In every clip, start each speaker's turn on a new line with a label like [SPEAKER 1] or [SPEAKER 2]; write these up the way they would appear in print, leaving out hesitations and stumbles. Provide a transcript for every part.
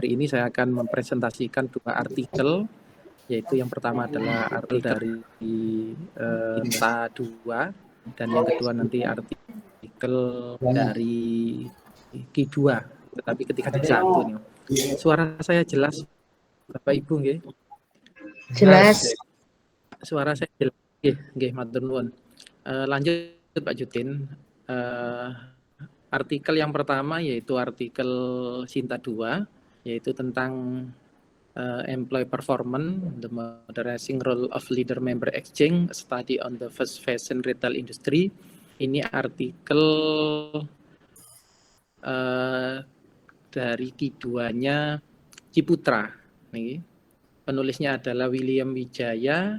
[SPEAKER 1] hari ini saya akan mempresentasikan 2 artikel, yaitu yang pertama adalah artikel dari Sinta 2 dan yang kedua nanti artikel dari Ki 2. Tetapi ketika disatu nih, suara saya jelas, Bapak Ibu nggih?
[SPEAKER 2] Jelas.
[SPEAKER 1] Suara saya jelas. Nggih, matur nuwun. Lanjut Pak Judin. Artikel yang pertama yaitu artikel Sinta 2, yaitu tentang employee performance, the modernizing role of leader member exchange, a study on the fast fashion retail industry. Ini artikel dari Ki2-nya Ciputra. Nih. Penulisnya adalah William Wijaya,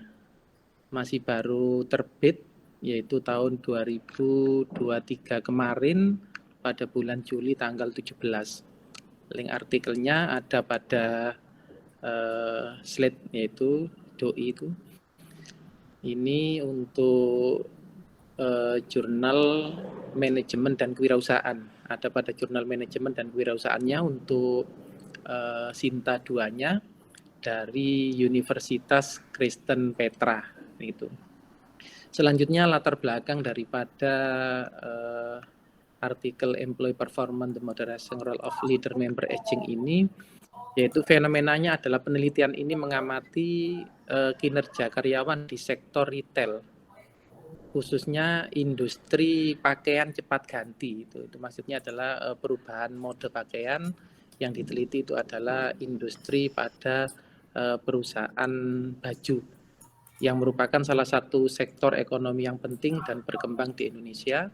[SPEAKER 1] masih baru terbit, yaitu tahun 2023 kemarin pada bulan Juli tanggal 17. Link artikelnya ada pada slide, yaitu doi itu. Ini untuk jurnal manajemen dan kewirausahaan. Ada pada jurnal manajemen dan kewirausahaannya untuk Sinta 2-nya dari Universitas Kristen Petra itu. Selanjutnya latar belakang daripada artikel Employee Performance the Modernizing Role of Leader Member Aging ini, yaitu fenomenanya adalah penelitian ini mengamati kinerja karyawan di sektor retail, khususnya industri pakaian cepat ganti. Itu maksudnya adalah perubahan mode pakaian. Yang diteliti itu adalah industri pada perusahaan baju yang merupakan salah satu sektor ekonomi yang penting dan berkembang di Indonesia.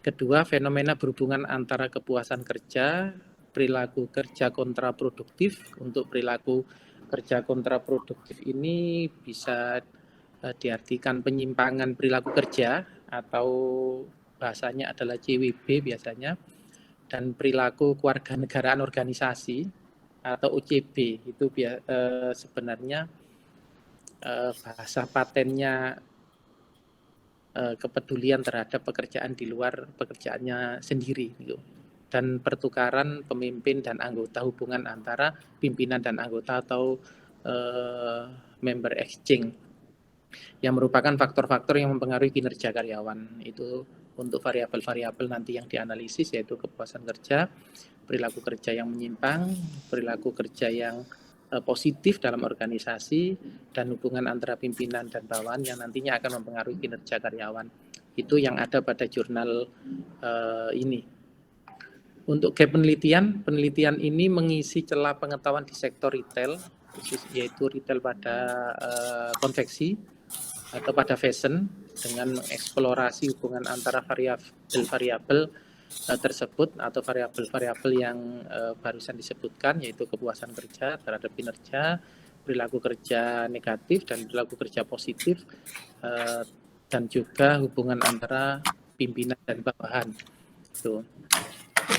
[SPEAKER 1] Kedua, fenomena berhubungan antara kepuasan kerja, perilaku kerja kontraproduktif. Untuk perilaku kerja kontraproduktif ini bisa diartikan penyimpangan perilaku kerja atau bahasanya adalah CWB biasanya, dan perilaku kewarganegaraan organisasi atau UCB. Itu sebenarnya bahasa patennya kepedulian terhadap pekerjaan di luar pekerjaannya sendiri gitu. Dan pertukaran pemimpin dan anggota, hubungan antara pimpinan dan anggota atau member exchange, yang merupakan faktor-faktor yang mempengaruhi kinerja karyawan. Itu untuk variabel-variabel nanti yang dianalisis, yaitu kepuasan kerja, perilaku kerja yang menyimpang, perilaku kerja yang positif dalam organisasi, dan hubungan antara pimpinan dan bawahan yang nantinya akan mempengaruhi kinerja karyawan. Itu yang ada pada jurnal ini. Untuk gap penelitian ini mengisi celah pengetahuan di sektor retail, yaitu retail pada konveksi atau pada fashion, dengan mengeksplorasi hubungan antara variabel-variabel tersebut atau variabel-variabel yang barusan disebutkan, yaitu kepuasan kerja terhadap kinerja, perilaku kerja negatif dan perilaku kerja positif, dan juga hubungan antara pimpinan dan bawahan.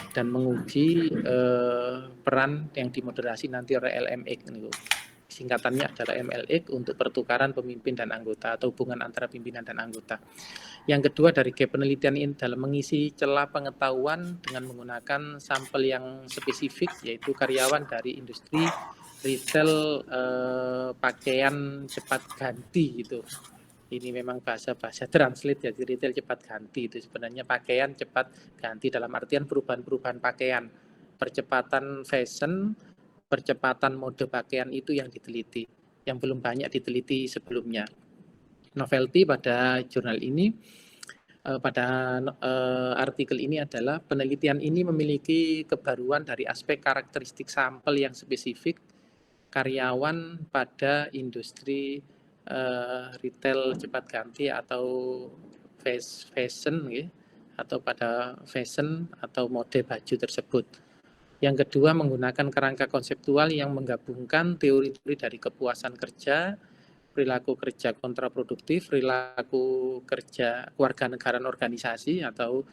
[SPEAKER 1] Dan menguji peran yang dimoderasi nanti oleh LMX. Singkatannya adalah MLX, untuk pertukaran pemimpin dan anggota atau hubungan antara pimpinan dan anggota. Yang kedua, dari gap penelitian ini dalam mengisi celah pengetahuan dengan menggunakan sampel yang spesifik, yaitu karyawan dari industri retail pakaian cepat ganti gitu. Ini memang bahasa translate, jadi retail cepat ganti itu sebenarnya pakaian cepat ganti dalam artian perubahan-perubahan pakaian, percepatan fashion, percepatan mode pakaian itu yang diteliti, yang belum banyak diteliti sebelumnya. Novelty pada jurnal ini, pada artikel ini adalah penelitian ini memiliki kebaruan dari aspek karakteristik sampel yang spesifik karyawan pada industri retail cepat ganti atau fashion, atau pada fashion atau mode baju tersebut. Yang kedua, menggunakan kerangka konseptual yang menggabungkan teori-teori dari kepuasan kerja, perilaku kerja kontraproduktif, perilaku kerja kewarganegaraan organisasi atau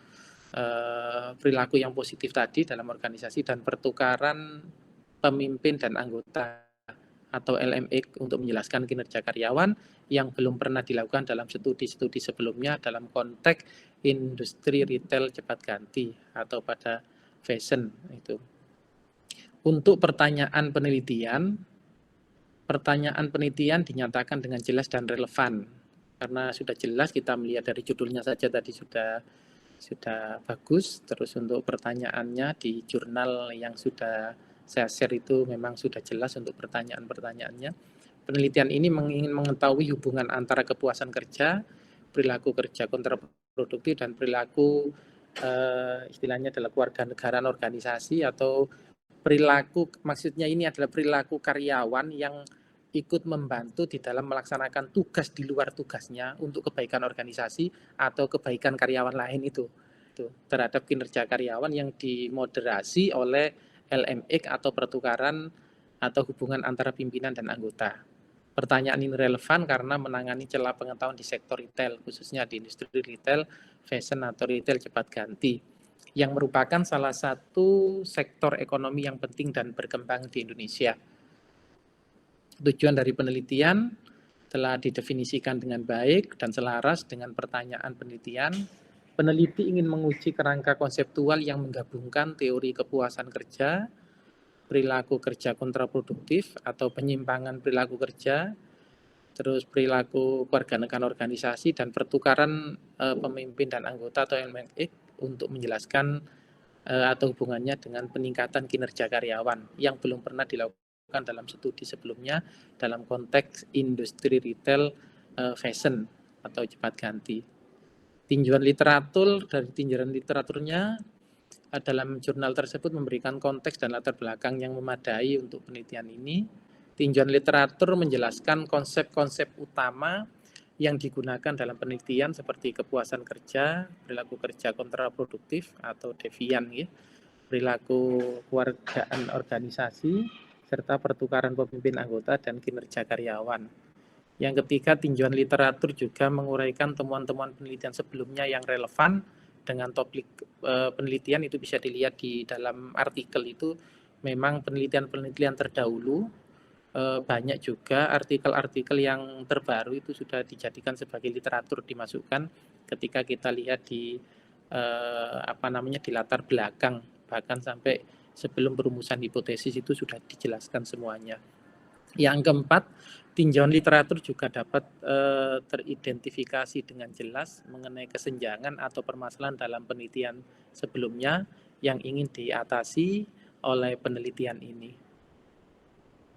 [SPEAKER 1] perilaku yang positif tadi dalam organisasi, dan pertukaran pemimpin dan anggota atau LMX untuk menjelaskan kinerja karyawan yang belum pernah dilakukan dalam studi-studi sebelumnya dalam konteks industri retail cepat ganti atau pada fashion itu. Untuk pertanyaan penelitian dinyatakan dengan jelas dan relevan. Karena sudah jelas, kita melihat dari judulnya saja tadi sudah bagus. Terus untuk pertanyaannya di jurnal yang sudah saya share itu memang sudah jelas untuk pertanyaan-pertanyaannya. Penelitian ini ingin mengetahui hubungan antara kepuasan kerja, perilaku kerja kontraproduktif, dan perilaku istilahnya adalah kewarganegaraan organisasi, atau perilaku, maksudnya ini adalah perilaku karyawan yang ikut membantu di dalam melaksanakan tugas di luar tugasnya untuk kebaikan organisasi atau kebaikan karyawan lain itu terhadap kinerja karyawan yang dimoderasi oleh LMX atau pertukaran atau hubungan antara pimpinan dan anggota. Pertanyaan ini relevan karena menangani celah pengetahuan di sektor retail, khususnya di industri retail, fashion atau retail cepat ganti, yang merupakan salah satu sektor ekonomi yang penting dan berkembang di Indonesia. Tujuan dari penelitian telah didefinisikan dengan baik dan selaras dengan pertanyaan penelitian. Peneliti ingin menguji kerangka konseptual yang menggabungkan teori kepuasan kerja, perilaku kerja kontraproduktif atau penyimpangan perilaku kerja, terus perilaku kewarganegaraan organisasi, dan pertukaran pemimpin dan anggota atau LMX untuk menjelaskan atau hubungannya dengan peningkatan kinerja karyawan yang belum pernah dilakukan dalam studi sebelumnya dalam konteks industri retail fashion atau cepat ganti. Tinjauan literatur, dari tinjauan literaturnya dalam jurnal tersebut memberikan konteks dan latar belakang yang memadai untuk penelitian ini. Tinjauan literatur menjelaskan konsep-konsep utama yang digunakan dalam penelitian seperti kepuasan kerja, perilaku kerja kontraproduktif atau devian, ya, perilaku kewargaan organisasi, serta pertukaran pemimpin anggota dan kinerja karyawan. Yang ketiga, tinjauan literatur juga menguraikan temuan-temuan penelitian sebelumnya yang relevan dengan topik penelitian. Itu bisa dilihat di dalam artikel itu. Memang penelitian-penelitian terdahulu, banyak juga artikel-artikel yang terbaru itu sudah dijadikan sebagai literatur, dimasukkan ketika kita lihat di di latar belakang, bahkan sampai sebelum perumusan hipotesis itu sudah dijelaskan semuanya. Yang keempat, tinjauan literatur juga dapat teridentifikasi dengan jelas mengenai kesenjangan atau permasalahan dalam penelitian sebelumnya yang ingin diatasi oleh penelitian ini.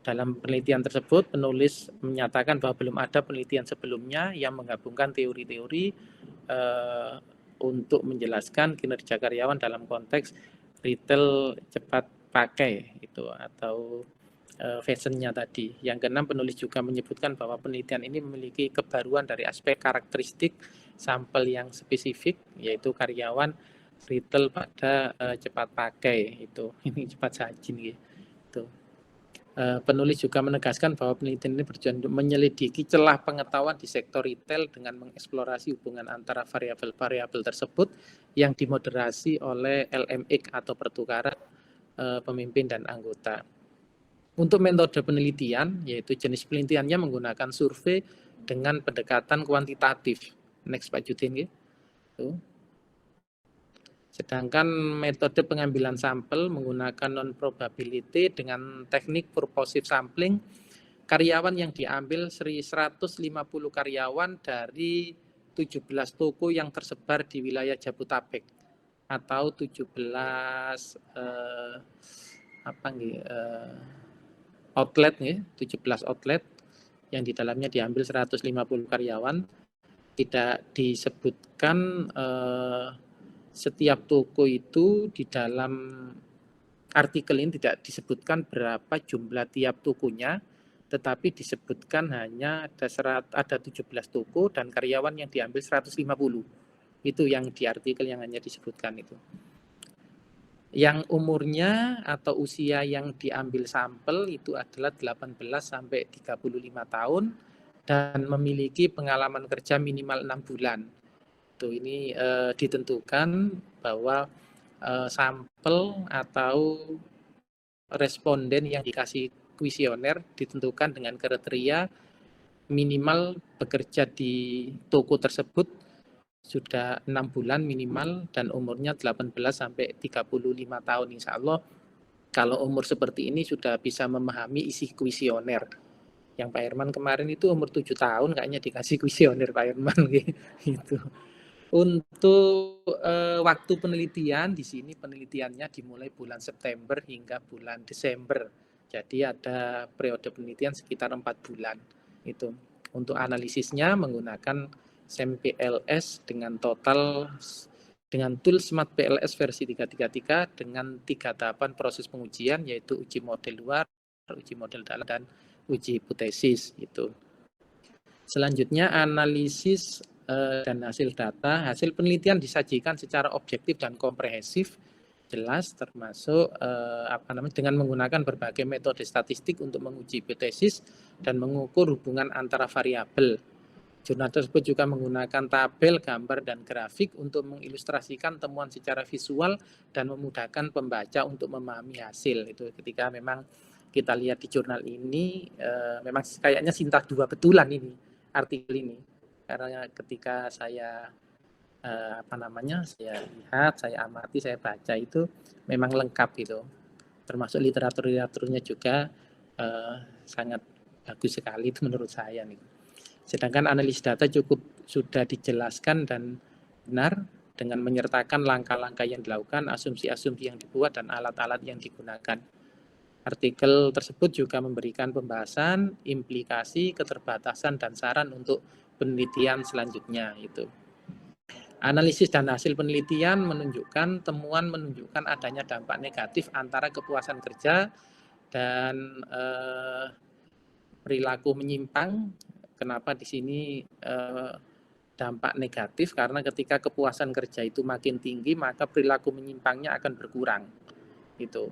[SPEAKER 1] Dalam penelitian tersebut, penulis menyatakan bahwa belum ada penelitian sebelumnya yang menggabungkan teori-teori untuk menjelaskan kinerja karyawan dalam konteks retail cepat pakai itu atau fashionnya tadi. Yang keenam, penulis juga menyebutkan bahwa penelitian ini memiliki kebaruan dari aspek karakteristik sampel yang spesifik, yaitu karyawan retail pada cepat pakai itu. Ini cepat saji nih. Itu. Penulis juga menegaskan bahwa penelitian ini bertujuan untuk menyelidiki celah pengetahuan di sektor retail dengan mengeksplorasi hubungan antara variabel-variabel tersebut yang dimoderasi oleh LMX atau pertukaran pemimpin dan anggota. Untuk metode penelitian, yaitu jenis penelitiannya menggunakan survei dengan pendekatan kuantitatif. Next Pak Judin. Sedangkan metode pengambilan sampel menggunakan non-probability dengan teknik purposive sampling. Karyawan yang diambil 150 karyawan dari 17 toko yang tersebar di wilayah Jabodetabek atau 17 outlet, ya, 17 outlet yang di dalamnya diambil 150 karyawan. Tidak disebutkan setiap toko itu di dalam artikel ini tidak disebutkan berapa jumlah tiap tokonya, tetapi disebutkan hanya ada 17 toko dan karyawan yang diambil 150. Itu yang di artikel yang hanya disebutkan itu. Yang umurnya atau usia yang diambil sampel itu adalah 18 sampai 35 tahun dan memiliki pengalaman kerja minimal 6 bulan. Ini ditentukan bahwa sampel atau responden yang dikasih kuesioner ditentukan dengan kriteria minimal bekerja di toko tersebut sudah 6 bulan minimal dan umurnya 18 sampai 35 tahun. Insya Allah Kalau umur seperti ini sudah bisa memahami isi kuesioner. Yang Pak Herman kemarin itu umur 7 tahun kayaknya dikasih kuesioner Pak Herman gitu. Untuk waktu penelitian di sini penelitiannya dimulai bulan September hingga bulan Desember. Jadi ada periode penelitian sekitar 4 bulan. Itu. Untuk analisisnya menggunakan SEM-PLS dengan tool Smart PLS versi 333 dengan 3 tahapan proses pengujian, yaitu uji model luar, uji model dalam, dan uji hipotesis. Itu. Selanjutnya analisis dan hasil data. Hasil penelitian disajikan secara objektif dan komprehensif, jelas, termasuk dengan menggunakan berbagai metode statistik untuk menguji hipotesis dan mengukur hubungan antara variabel. Jurnal tersebut juga menggunakan tabel, gambar, dan grafik untuk mengilustrasikan temuan secara visual dan memudahkan pembaca untuk memahami hasil. Itu ketika memang kita lihat di jurnal ini, memang kayaknya Sinta 2 betulan ini, artikel ini. Karena ketika saya saya lihat, saya amati, saya baca itu memang lengkap gitu. Termasuk literaturnya juga sangat bagus sekali itu menurut saya nih. Sedangkan analis data cukup sudah dijelaskan dan benar dengan menyertakan langkah-langkah yang dilakukan, asumsi-asumsi yang dibuat, dan alat-alat yang digunakan. Artikel tersebut juga memberikan pembahasan, implikasi, keterbatasan, dan saran untuk penelitian selanjutnya. Itu. Analisis dan hasil penelitian temuan menunjukkan adanya dampak negatif antara kepuasan kerja dan perilaku menyimpang. Kenapa di sini dampak negatif? Karena ketika kepuasan kerja itu makin tinggi, maka perilaku menyimpangnya akan berkurang. Gitu.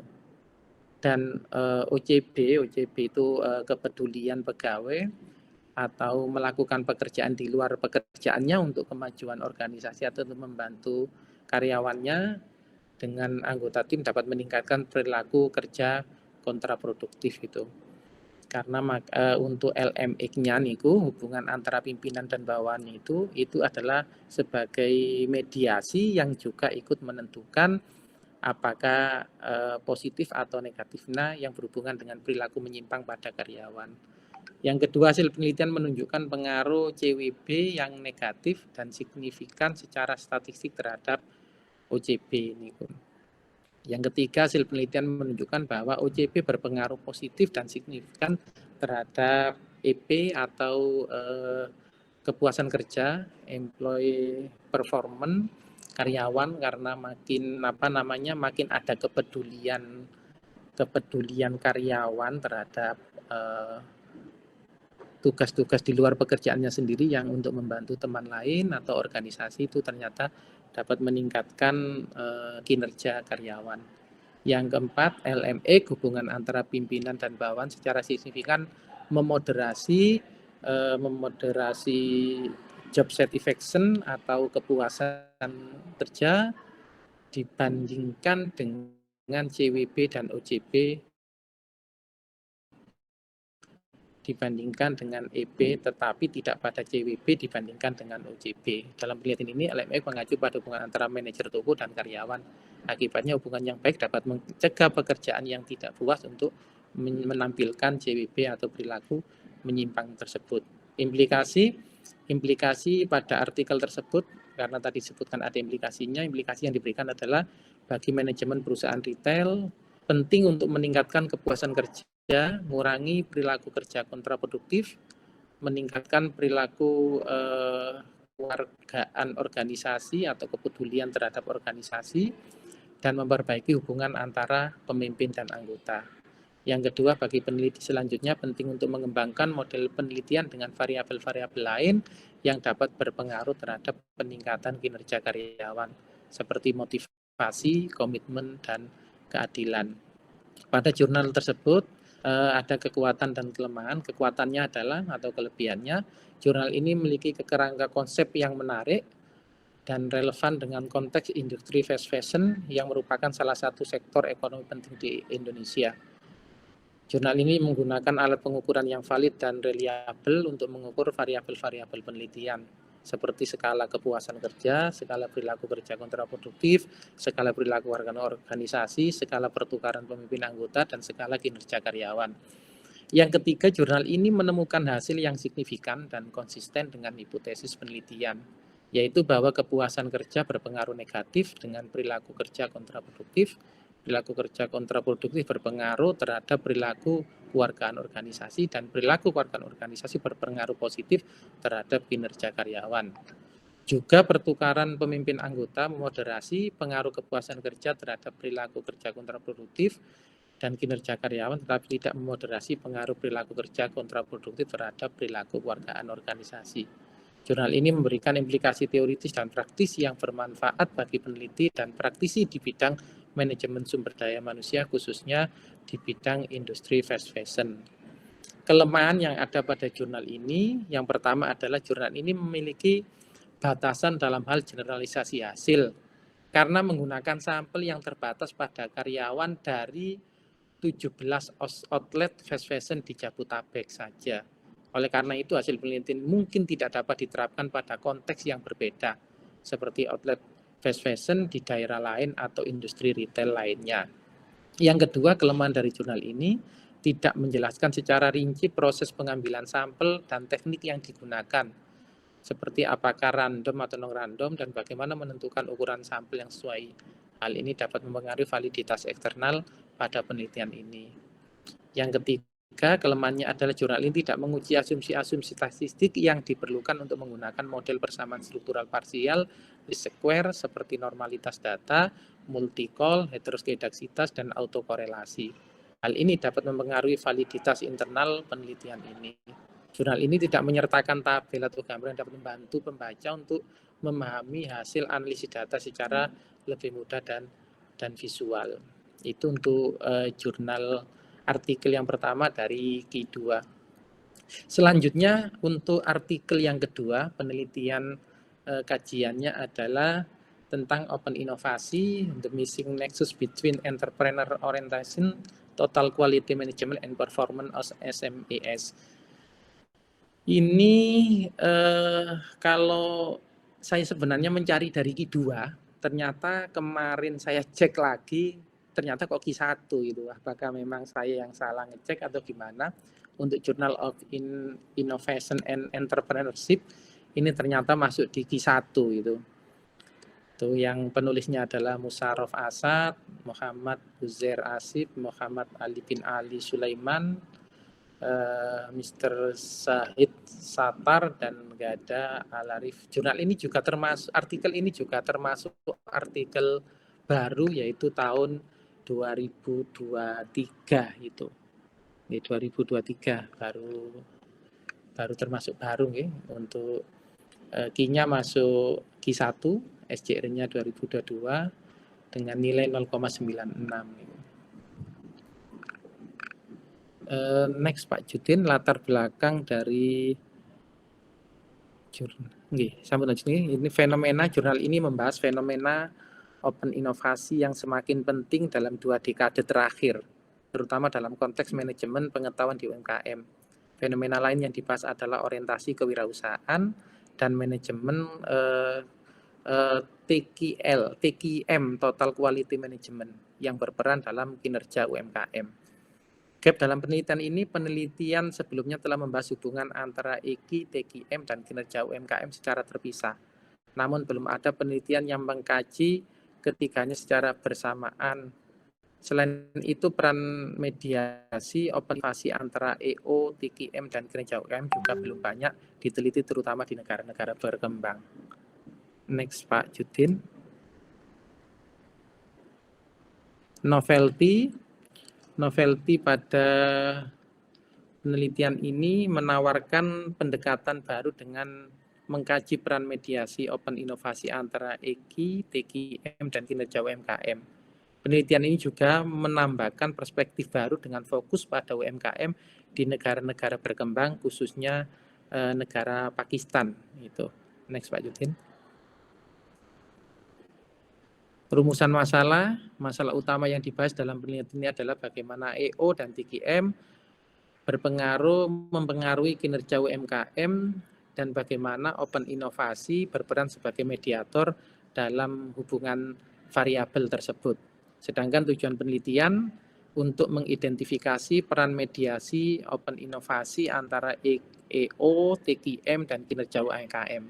[SPEAKER 1] Dan OCB itu kepedulian pegawai atau melakukan pekerjaan di luar pekerjaannya untuk kemajuan organisasi atau untuk membantu karyawannya dengan anggota tim dapat meningkatkan perilaku kerja kontraproduktif gitu. Karena untuk LMX-nya niku hubungan antara pimpinan dan bawahannya itu adalah sebagai mediasi yang juga ikut menentukan apakah positif atau negatifnya yang berhubungan dengan perilaku menyimpang pada karyawan. Yang kedua, hasil penelitian menunjukkan pengaruh CWB yang negatif dan signifikan secara statistik terhadap OCB niku. Yang ketiga, hasil penelitian menunjukkan bahwa OCB berpengaruh positif dan signifikan terhadap EP atau kepuasan kerja, employee performance karyawan, karena makin ada kepedulian karyawan terhadap tugas-tugas di luar pekerjaannya sendiri yang untuk membantu teman lain atau organisasi itu ternyata dapat meningkatkan kinerja karyawan. Yang keempat, LMX, hubungan antara pimpinan dan bawahan secara signifikan memoderasi job satisfaction atau kepuasan kerja dibandingkan dengan CWB dan OCB dibandingkan dengan EP, tetapi tidak pada CWB dibandingkan dengan OCB. Dalam penelitian ini, LMX mengacu pada hubungan antara manajer toko dan karyawan. Akibatnya hubungan yang baik dapat mencegah pekerjaan yang tidak puas untuk menampilkan CWB atau perilaku menyimpang tersebut. Implikasi pada artikel tersebut, karena tadi disebutkan ada implikasinya, implikasi yang diberikan adalah bagi manajemen perusahaan retail, penting untuk meningkatkan kepuasan kerja, mengurangi perilaku kerja kontraproduktif, meningkatkan perilaku kewargaan organisasi atau kepedulian terhadap organisasi, dan memperbaiki hubungan antara pemimpin dan anggota. Yang kedua, bagi peneliti selanjutnya penting untuk mengembangkan model penelitian dengan variabel-variabel lain yang dapat berpengaruh terhadap peningkatan kinerja karyawan, seperti motivasi, komitmen, dan keadilan. Pada jurnal tersebut ada kekuatan dan kelemahan. Kekuatannya adalah atau kelebihannya, jurnal ini memiliki kerangka konsep yang menarik dan relevan dengan konteks industri fast fashion yang merupakan salah satu sektor ekonomi penting di Indonesia. Jurnal ini menggunakan alat pengukuran yang valid dan reliabel untuk mengukur variabel-variabel penelitian. seperti skala kepuasan kerja, skala perilaku kerja kontraproduktif, skala perilaku warga organisasi, skala pertukaran pemimpin anggota, dan skala kinerja karyawan. Yang ketiga, jurnal ini menemukan hasil yang signifikan dan konsisten dengan hipotesis penelitian, yaitu bahwa kepuasan kerja berpengaruh negatif dengan perilaku kerja kontraproduktif. Perilaku kerja kontraproduktif berpengaruh terhadap perilaku kewargaan organisasi, dan perilaku kewargaan organisasi berpengaruh positif terhadap kinerja karyawan. Juga pertukaran pemimpin anggota memoderasi pengaruh kepuasan kerja terhadap perilaku kerja kontraproduktif dan kinerja karyawan, tetapi tidak memoderasi pengaruh perilaku kerja kontraproduktif terhadap perilaku kewargaan organisasi. Jurnal ini memberikan implikasi teoritis dan praktis yang bermanfaat bagi peneliti dan praktisi di bidang manajemen sumber daya manusia, khususnya di bidang industri fast fashion. Kelemahan yang ada pada jurnal ini, yang pertama adalah jurnal ini memiliki batasan dalam hal generalisasi hasil, karena menggunakan sampel yang terbatas pada karyawan dari 17 outlet fast fashion di Jabodetabek saja. Oleh karena itu, hasil penelitian mungkin tidak dapat diterapkan pada konteks yang berbeda, seperti outlet fast fashion di daerah lain atau industri retail lainnya. Yang kedua, kelemahan dari jurnal ini tidak menjelaskan secara rinci proses pengambilan sampel dan teknik yang digunakan, seperti apakah random atau non-random, dan bagaimana menentukan ukuran sampel yang sesuai. Hal ini dapat mempengaruhi validitas eksternal pada penelitian ini. Yang ketiga, kelemahannya adalah jurnal ini tidak menguji asumsi-asumsi statistik yang diperlukan untuk menggunakan model persamaan struktural parsial, least square, seperti normalitas data, multi-call, heteroskidaksitas, dan autokorelasi. Hal ini dapat mempengaruhi validitas internal penelitian ini. Jurnal ini tidak menyertakan tabel atau gambar yang dapat membantu pembaca untuk memahami hasil analisis data secara lebih mudah dan visual. Itu untuk jurnal artikel yang pertama dari Q2. Selanjutnya untuk artikel yang kedua, penelitian kajiannya adalah tentang open inovasi, the missing nexus between entrepreneur orientation, total quality management and performance of SMEs. Ini kalau saya sebenarnya mencari dari Q2, ternyata kemarin saya cek lagi, ternyata kok Q1 itu. Apakah memang saya yang salah ngecek atau gimana? Untuk Journal of Innovation and Entrepreneurship, ini ternyata masuk di Q1 itu. Itu yang penulisnya adalah Musarraf Asad, Muhammad Uzair Asif, Muhammad Ali bin Ali Sulaiman, Mr. Sahid Satar, dan Gada Al-Arif. Jurnal ini juga termasuk, artikel ini juga termasuk artikel baru, yaitu tahun 2023 itu. Ini 2023 baru termasuk baru ya. Untuk Q-nya masuk Q1, SJR-nya 2022 dengan nilai 0,96 gitu. Next Pak Judin, latar belakang dari jurnal. Ini fenomena, jurnal ini membahas fenomena open inovasi yang semakin penting dalam 2 dekade terakhir, terutama dalam konteks manajemen pengetahuan di UMKM. Fenomena lain yang dibahas adalah orientasi kewirausahaan dan manajemen TQM, Total Quality Management, yang berperan dalam kinerja UMKM. Gap dalam penelitian ini, penelitian sebelumnya telah membahas hubungan antara EQ, TQM, dan kinerja UMKM secara terpisah. Namun belum ada penelitian yang mengkaji ketiganya secara bersamaan. Selain itu, peran mediasi open inovasi antara EO, TQM, dan kinerja UMKM juga belum banyak diteliti, terutama di negara-negara berkembang. Next Pak Judin. Novelty pada penelitian ini menawarkan pendekatan baru dengan mengkaji peran mediasi open inovasi antara EQ, TQM, dan kinerja UMKM. Penelitian ini juga menambahkan perspektif baru dengan fokus pada UMKM di negara-negara berkembang, khususnya negara Pakistan. Itu. Next Pak Judin. Rumusan masalah utama yang dibahas dalam penelitian ini adalah bagaimana EO dan TQM mempengaruhi kinerja UMKM dan bagaimana open inovasi berperan sebagai mediator dalam hubungan variabel tersebut. Sedangkan tujuan penelitian untuk mengidentifikasi peran mediasi open inovasi antara EO, TQM, dan kinerja UMKM.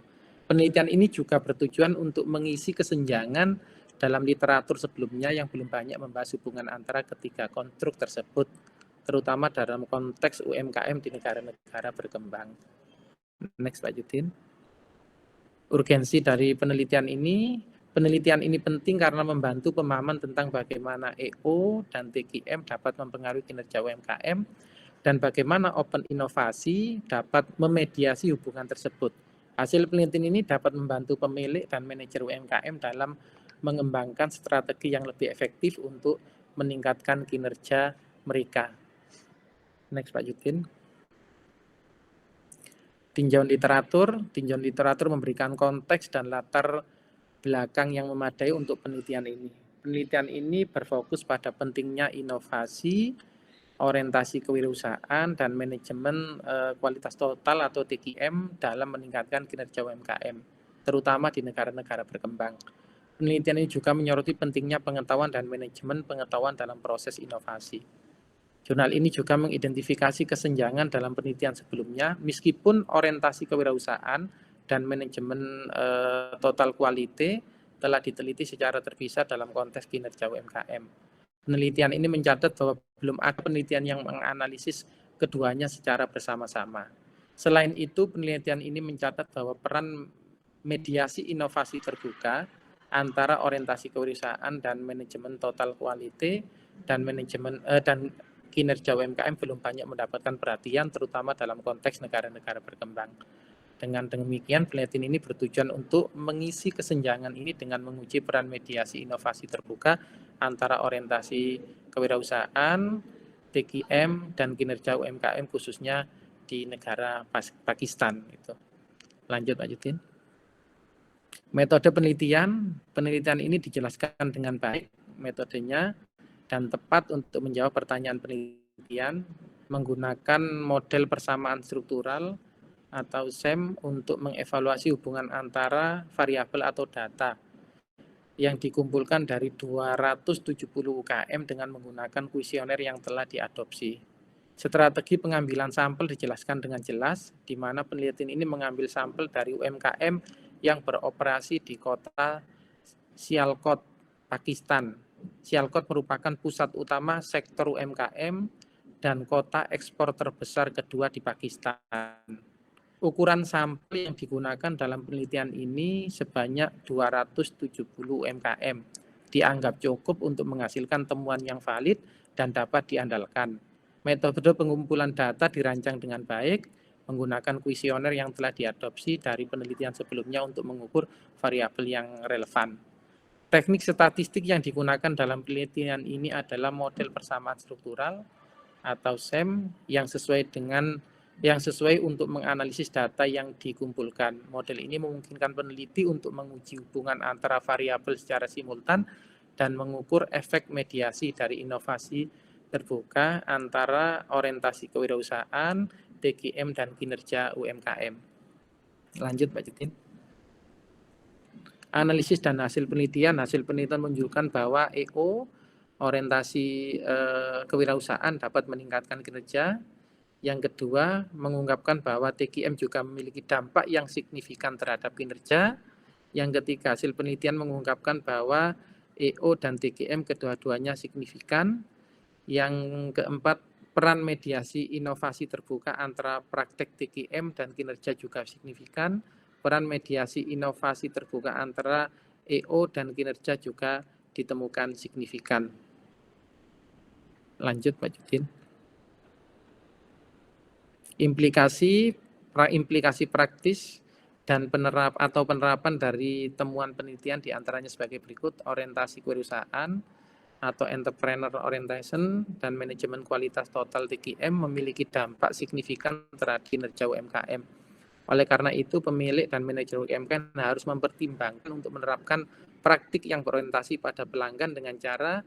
[SPEAKER 1] Penelitian ini juga bertujuan untuk mengisi kesenjangan dalam literatur sebelumnya yang belum banyak membahas hubungan antara ketiga konstruk tersebut, terutama dalam konteks UMKM di negara-negara berkembang. Next, Pak Yudin. Urgensi dari penelitian ini penting karena membantu pemahaman tentang bagaimana EO dan TQM dapat mempengaruhi kinerja UMKM dan bagaimana open inovasi dapat memediasi hubungan tersebut. Hasil penelitian ini dapat membantu pemilik dan manajer UMKM dalam mengembangkan strategi yang lebih efektif untuk meningkatkan kinerja mereka. Next, Pak Yudin. Tinjauan literatur memberikan konteks dan latar belakang yang memadai untuk penelitian ini. Penelitian ini berfokus pada pentingnya inovasi, orientasi kewirausahaan, dan manajemen kualitas total atau TQM dalam meningkatkan kinerja UMKM, terutama di negara-negara berkembang. Penelitian ini juga menyoroti pentingnya pengetahuan dan manajemen pengetahuan dalam proses inovasi. Jurnal ini juga mengidentifikasi kesenjangan dalam penelitian sebelumnya, meskipun orientasi kewirausahaan dan manajemen total quality telah diteliti secara terpisah dalam konteks kinerja UMKM. Penelitian ini mencatat bahwa belum ada penelitian yang menganalisis keduanya secara bersama-sama. Selain itu, penelitian ini mencatat bahwa peran mediasi inovasi terbuka antara orientasi kewirausahaan dan manajemen total quality dan kinerja UMKM belum banyak mendapatkan perhatian, terutama dalam konteks negara-negara berkembang. Dengan demikian, penelitian ini bertujuan untuk mengisi kesenjangan ini dengan menguji peran mediasi inovasi terbuka antara orientasi kewirausahaan, TQM, dan kinerja UMKM khususnya di negara Pakistan. Lanjut, Pak Yudin. Metode penelitian ini dijelaskan dengan baik metodenya dan tepat untuk menjawab pertanyaan penelitian menggunakan model persamaan struktural atau SEM untuk mengevaluasi hubungan antara variabel atau data yang dikumpulkan dari 270 UKM dengan menggunakan kuesioner yang telah diadopsi. Strategi pengambilan sampel dijelaskan dengan jelas, di mana penelitian ini mengambil sampel dari UMKM yang beroperasi di kota Sialkot, Pakistan. Sialkot merupakan pusat utama sektor UMKM dan kota ekspor terbesar kedua di Pakistan. Ukuran sampel yang digunakan dalam penelitian ini sebanyak 270 UMKM. Dianggap cukup untuk menghasilkan temuan yang valid dan dapat diandalkan. Metode pengumpulan data dirancang dengan baik, menggunakan kuesioner yang telah diadopsi dari penelitian sebelumnya untuk mengukur variabel yang relevan. Teknik statistik yang digunakan dalam penelitian ini adalah model persamaan struktural atau SEM yang sesuai untuk menganalisis data yang dikumpulkan. Model ini memungkinkan peneliti untuk menguji hubungan antara variabel secara simultan dan mengukur efek mediasi dari inovasi terbuka antara orientasi kewirausahaan, TQM, dan kinerja UMKM. Lanjut, Pak Yudin. Analisis dan hasil penelitian menunjukkan bahwa EO, orientasi kewirausahaan, dapat meningkatkan kinerja. Yang kedua, mengungkapkan bahwa TQM juga memiliki dampak yang signifikan terhadap kinerja. Yang ketiga, hasil penelitian mengungkapkan bahwa EO dan TQM kedua-duanya signifikan. Yang keempat, peran mediasi inovasi terbuka antara praktek TQM dan kinerja juga signifikan. Peran mediasi inovasi terbuka antara EO dan kinerja juga ditemukan signifikan. Lanjut, Pak Yudin. Implikasi praktis dan penerapan dari temuan penelitian diantaranya sebagai berikut: orientasi kewirausahaan atau entrepreneur orientation dan manajemen kualitas total TQM memiliki dampak signifikan terhadap kinerja UMKM. Oleh karena itu, pemilik dan manajer UMKM harus mempertimbangkan untuk menerapkan praktik yang berorientasi pada pelanggan dengan cara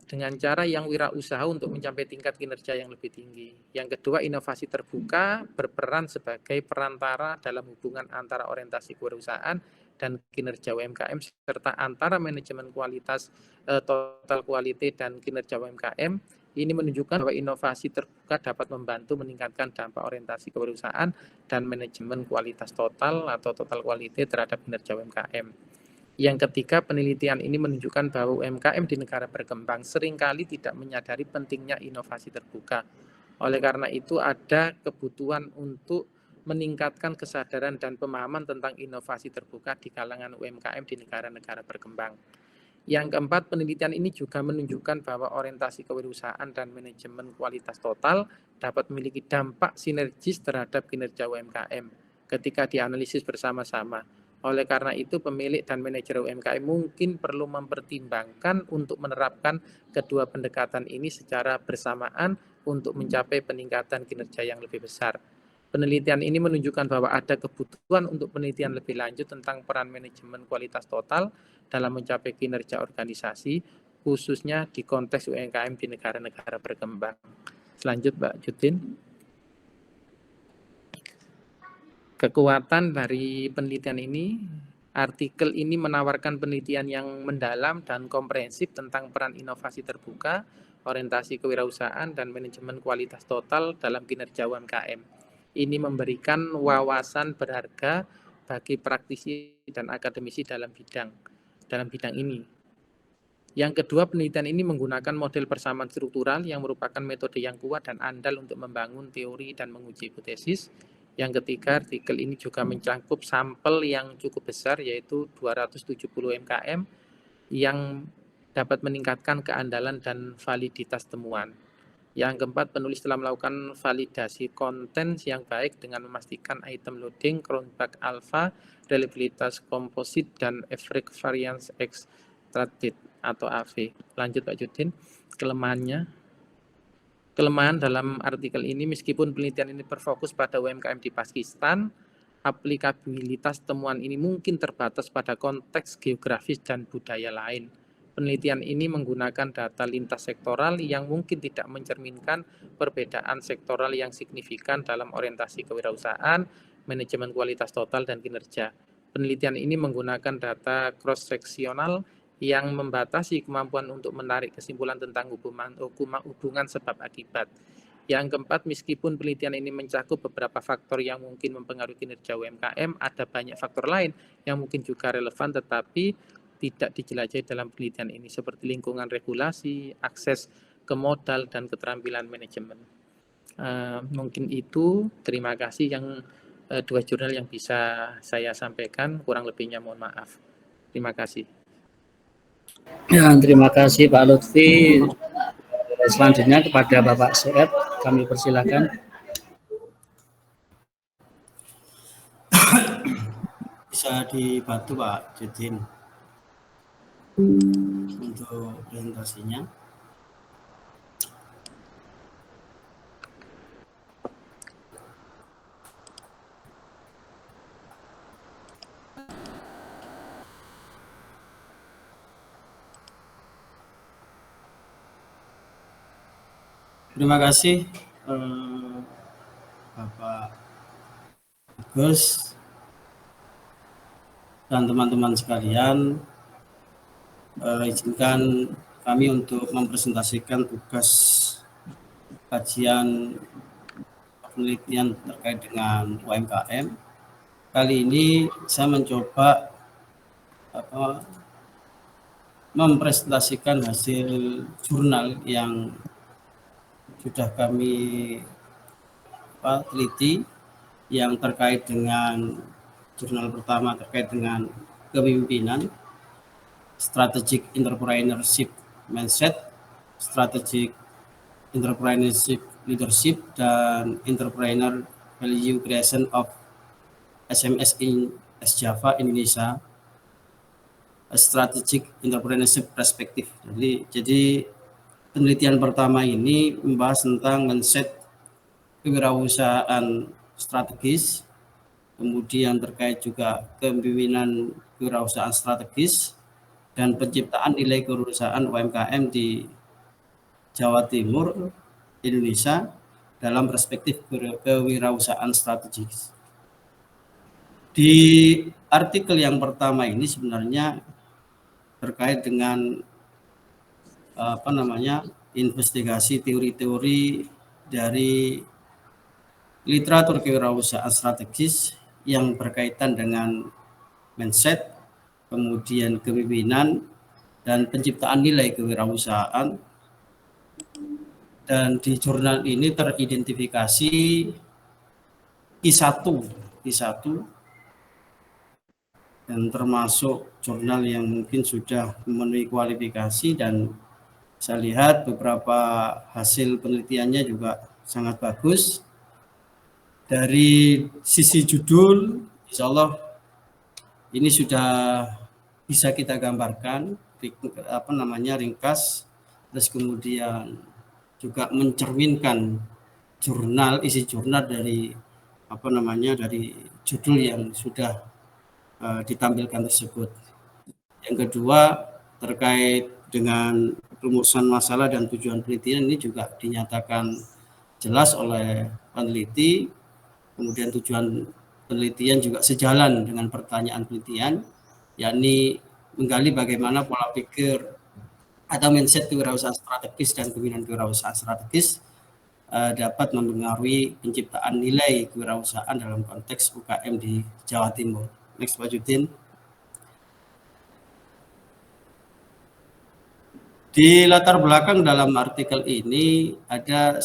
[SPEAKER 1] dengan cara yang wirausaha untuk mencapai tingkat kinerja yang lebih tinggi. Yang kedua, inovasi terbuka berperan sebagai perantara dalam hubungan antara orientasi kewirausahaan dan kinerja UMKM serta antara manajemen kualitas, total quality dan kinerja UMKM. Ini menunjukkan bahwa inovasi terbuka dapat membantu meningkatkan dampak orientasi kewirausahaan dan manajemen kualitas total atau total quality terhadap kinerja UMKM. Yang ketiga, penelitian ini menunjukkan bahwa UMKM di negara berkembang seringkali tidak menyadari pentingnya inovasi terbuka. Oleh karena itu, ada kebutuhan untuk meningkatkan kesadaran dan pemahaman tentang inovasi terbuka di kalangan UMKM di negara-negara berkembang. Yang keempat, penelitian ini juga menunjukkan bahwa orientasi kewirausahaan dan manajemen kualitas total dapat memiliki dampak sinergis terhadap kinerja UMKM ketika dianalisis bersama-sama. Oleh karena itu, pemilik dan manajer UMKM mungkin perlu mempertimbangkan untuk menerapkan kedua pendekatan ini secara bersamaan untuk mencapai peningkatan kinerja yang lebih besar. Penelitian ini menunjukkan bahwa ada kebutuhan untuk penelitian lebih lanjut tentang peran manajemen kualitas total dalam mencapai kinerja organisasi, khususnya di konteks UMKM di negara-negara berkembang. Selanjutnya, Mbak Judin. Kekuatan dari penelitian ini, artikel ini menawarkan penelitian yang mendalam dan komprehensif tentang peran inovasi terbuka, orientasi kewirausahaan, dan manajemen kualitas total dalam kinerja UMKM. Ini memberikan wawasan berharga bagi praktisi dan akademisi dalam bidang ini. Yang kedua, penelitian ini menggunakan model persamaan struktural yang merupakan metode yang kuat dan andal untuk membangun teori dan menguji hipotesis. Yang ketiga, artikel ini juga mencakup sampel yang cukup besar, yaitu 270 UMKM yang dapat meningkatkan keandalan dan validitas temuan. Yang keempat, penulis telah melakukan validasi konten yang baik dengan memastikan item loading, cronbach alpha, reliabilitas komposit, dan average variance extracted atau AV. Lanjut Pak Judin, kelemahannya. Kelemahan dalam artikel ini, meskipun penelitian ini berfokus pada UMKM di Pakistan, aplikabilitas temuan ini mungkin terbatas pada konteks geografis dan budaya lain. Penelitian ini menggunakan data lintas sektoral yang mungkin tidak mencerminkan perbedaan sektoral yang signifikan dalam orientasi kewirausahaan, manajemen kualitas total, dan kinerja. Penelitian ini menggunakan data cross-seksional yang membatasi kemampuan untuk menarik kesimpulan tentang hubungan sebab akibat. Yang keempat, meskipun penelitian ini mencakup beberapa faktor yang mungkin mempengaruhi kinerja UMKM, ada banyak faktor lain yang mungkin juga relevan tetapi tidak dijelajahi dalam penelitian ini, seperti lingkungan regulasi, akses ke modal, dan keterampilan manajemen. Mungkin itu, terima kasih yang dua jurnal yang bisa saya sampaikan, kurang lebihnya mohon maaf. Terima kasih.
[SPEAKER 3] Ya, terima kasih Pak Lutfi. Selanjutnya kepada Bapak Sued, kami persilakan. Bisa dibantu Pak Judin untuk presentasinya. Terima kasih Bapak Gus dan teman-teman sekalian. Izinkan kami untuk mempresentasikan tugas kajian penelitian terkait dengan UMKM. Kali ini saya mencoba mempresentasikan hasil jurnal yang sudah kami teliti, yang terkait dengan jurnal pertama terkait dengan kepemimpinan, strategic entrepreneurship mindset, strategic entrepreneurship leadership, dan entrepreneur value creation of SMS in Java Indonesia, a strategic entrepreneurship perspective. Jadi penelitian pertama ini membahas tentang mindset kewirausahaan strategis, kemudian terkait juga kepemimpinan kewirausahaan strategis, dan penciptaan nilai kewirausahaan UMKM di Jawa Timur, Indonesia dalam perspektif kewirausahaan strategis. Di artikel yang pertama ini sebenarnya terkait dengan investigasi teori-teori dari literatur kewirausahaan strategis yang berkaitan dengan mindset, kemudian kepemimpinan, dan penciptaan nilai kewirausahaan. Dan di jurnal ini teridentifikasi Q1 dan termasuk jurnal yang mungkin sudah memenuhi kualifikasi, dan saya lihat beberapa hasil penelitiannya juga sangat bagus. Dari sisi judul, insya Allah ini sudah bisa kita gambarkan ringkas, terus kemudian juga mencerminkan isi jurnal dari dari judul yang sudah ditampilkan tersebut. Yang kedua, terkait dengan rumusan masalah dan tujuan penelitian ini juga dinyatakan jelas oleh peneliti. Kemudian tujuan penelitian juga sejalan dengan pertanyaan penelitian, yakni menggali bagaimana pola pikir atau mindset kewirausahaan strategis dan kepemimpinan kewirausahaan strategis dapat mempengaruhi penciptaan nilai kewirausahaan dalam konteks UKM di Jawa Timur. Next, Pak Judin. Di latar belakang dalam artikel ini ada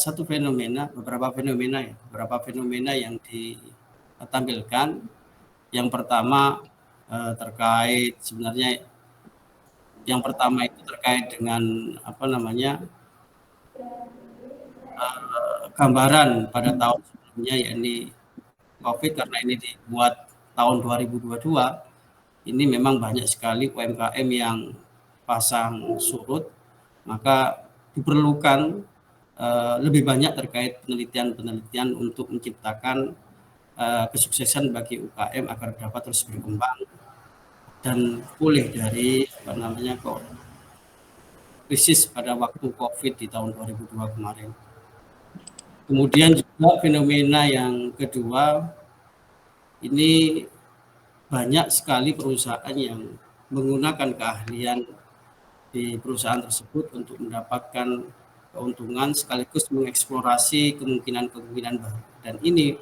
[SPEAKER 3] beberapa fenomena yang ditampilkan. Yang pertama itu terkait dengan gambaran pada tahun sebelumnya, yakni COVID, karena ini dibuat tahun 2022. Ini memang banyak sekali UMKM yang pasang surut, maka diperlukan lebih banyak terkait penelitian untuk menciptakan kesuksesan bagi UKM agar dapat terus berkembang dan pulih dari krisis pada waktu COVID di tahun 2002 kemarin. Kemudian juga fenomena yang kedua, ini banyak sekali perusahaan yang menggunakan keahlian di perusahaan tersebut untuk mendapatkan keuntungan sekaligus mengeksplorasi kemungkinan-kemungkinan baru. Dan ini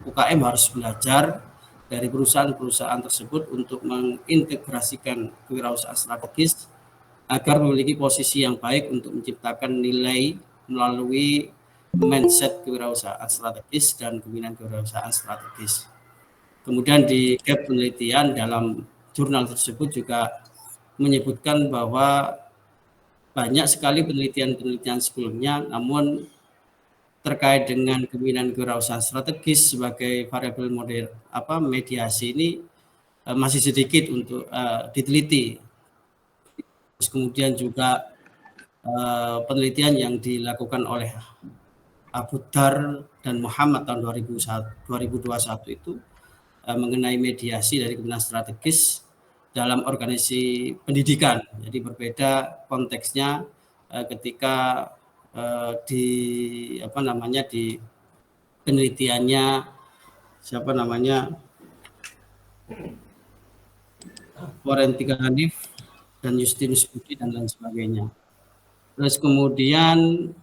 [SPEAKER 3] UKM harus belajar dari perusahaan-perusahaan tersebut untuk mengintegrasikan kewirausahaan strategis agar memiliki posisi yang baik untuk menciptakan nilai melalui mindset kewirausahaan strategis dan kepemimpinan kewirausahaan strategis. Kemudian di gap penelitian dalam jurnal tersebut juga menyebutkan bahwa banyak sekali penelitian sebelumnya, namun terkait dengan kepemimpinan kewirausahaan strategis sebagai variabel mediasi ini masih sedikit untuk diteliti. Terus kemudian juga penelitian yang dilakukan oleh Abu Dar dan Muhammad tahun 2021 itu mengenai mediasi dari kepemimpinan strategis dalam organisasi pendidikan. Jadi berbeda konteksnya ketika di penelitiannya Florentika Hanif dan Justinus Budi dan lain sebagainya. Terus kemudian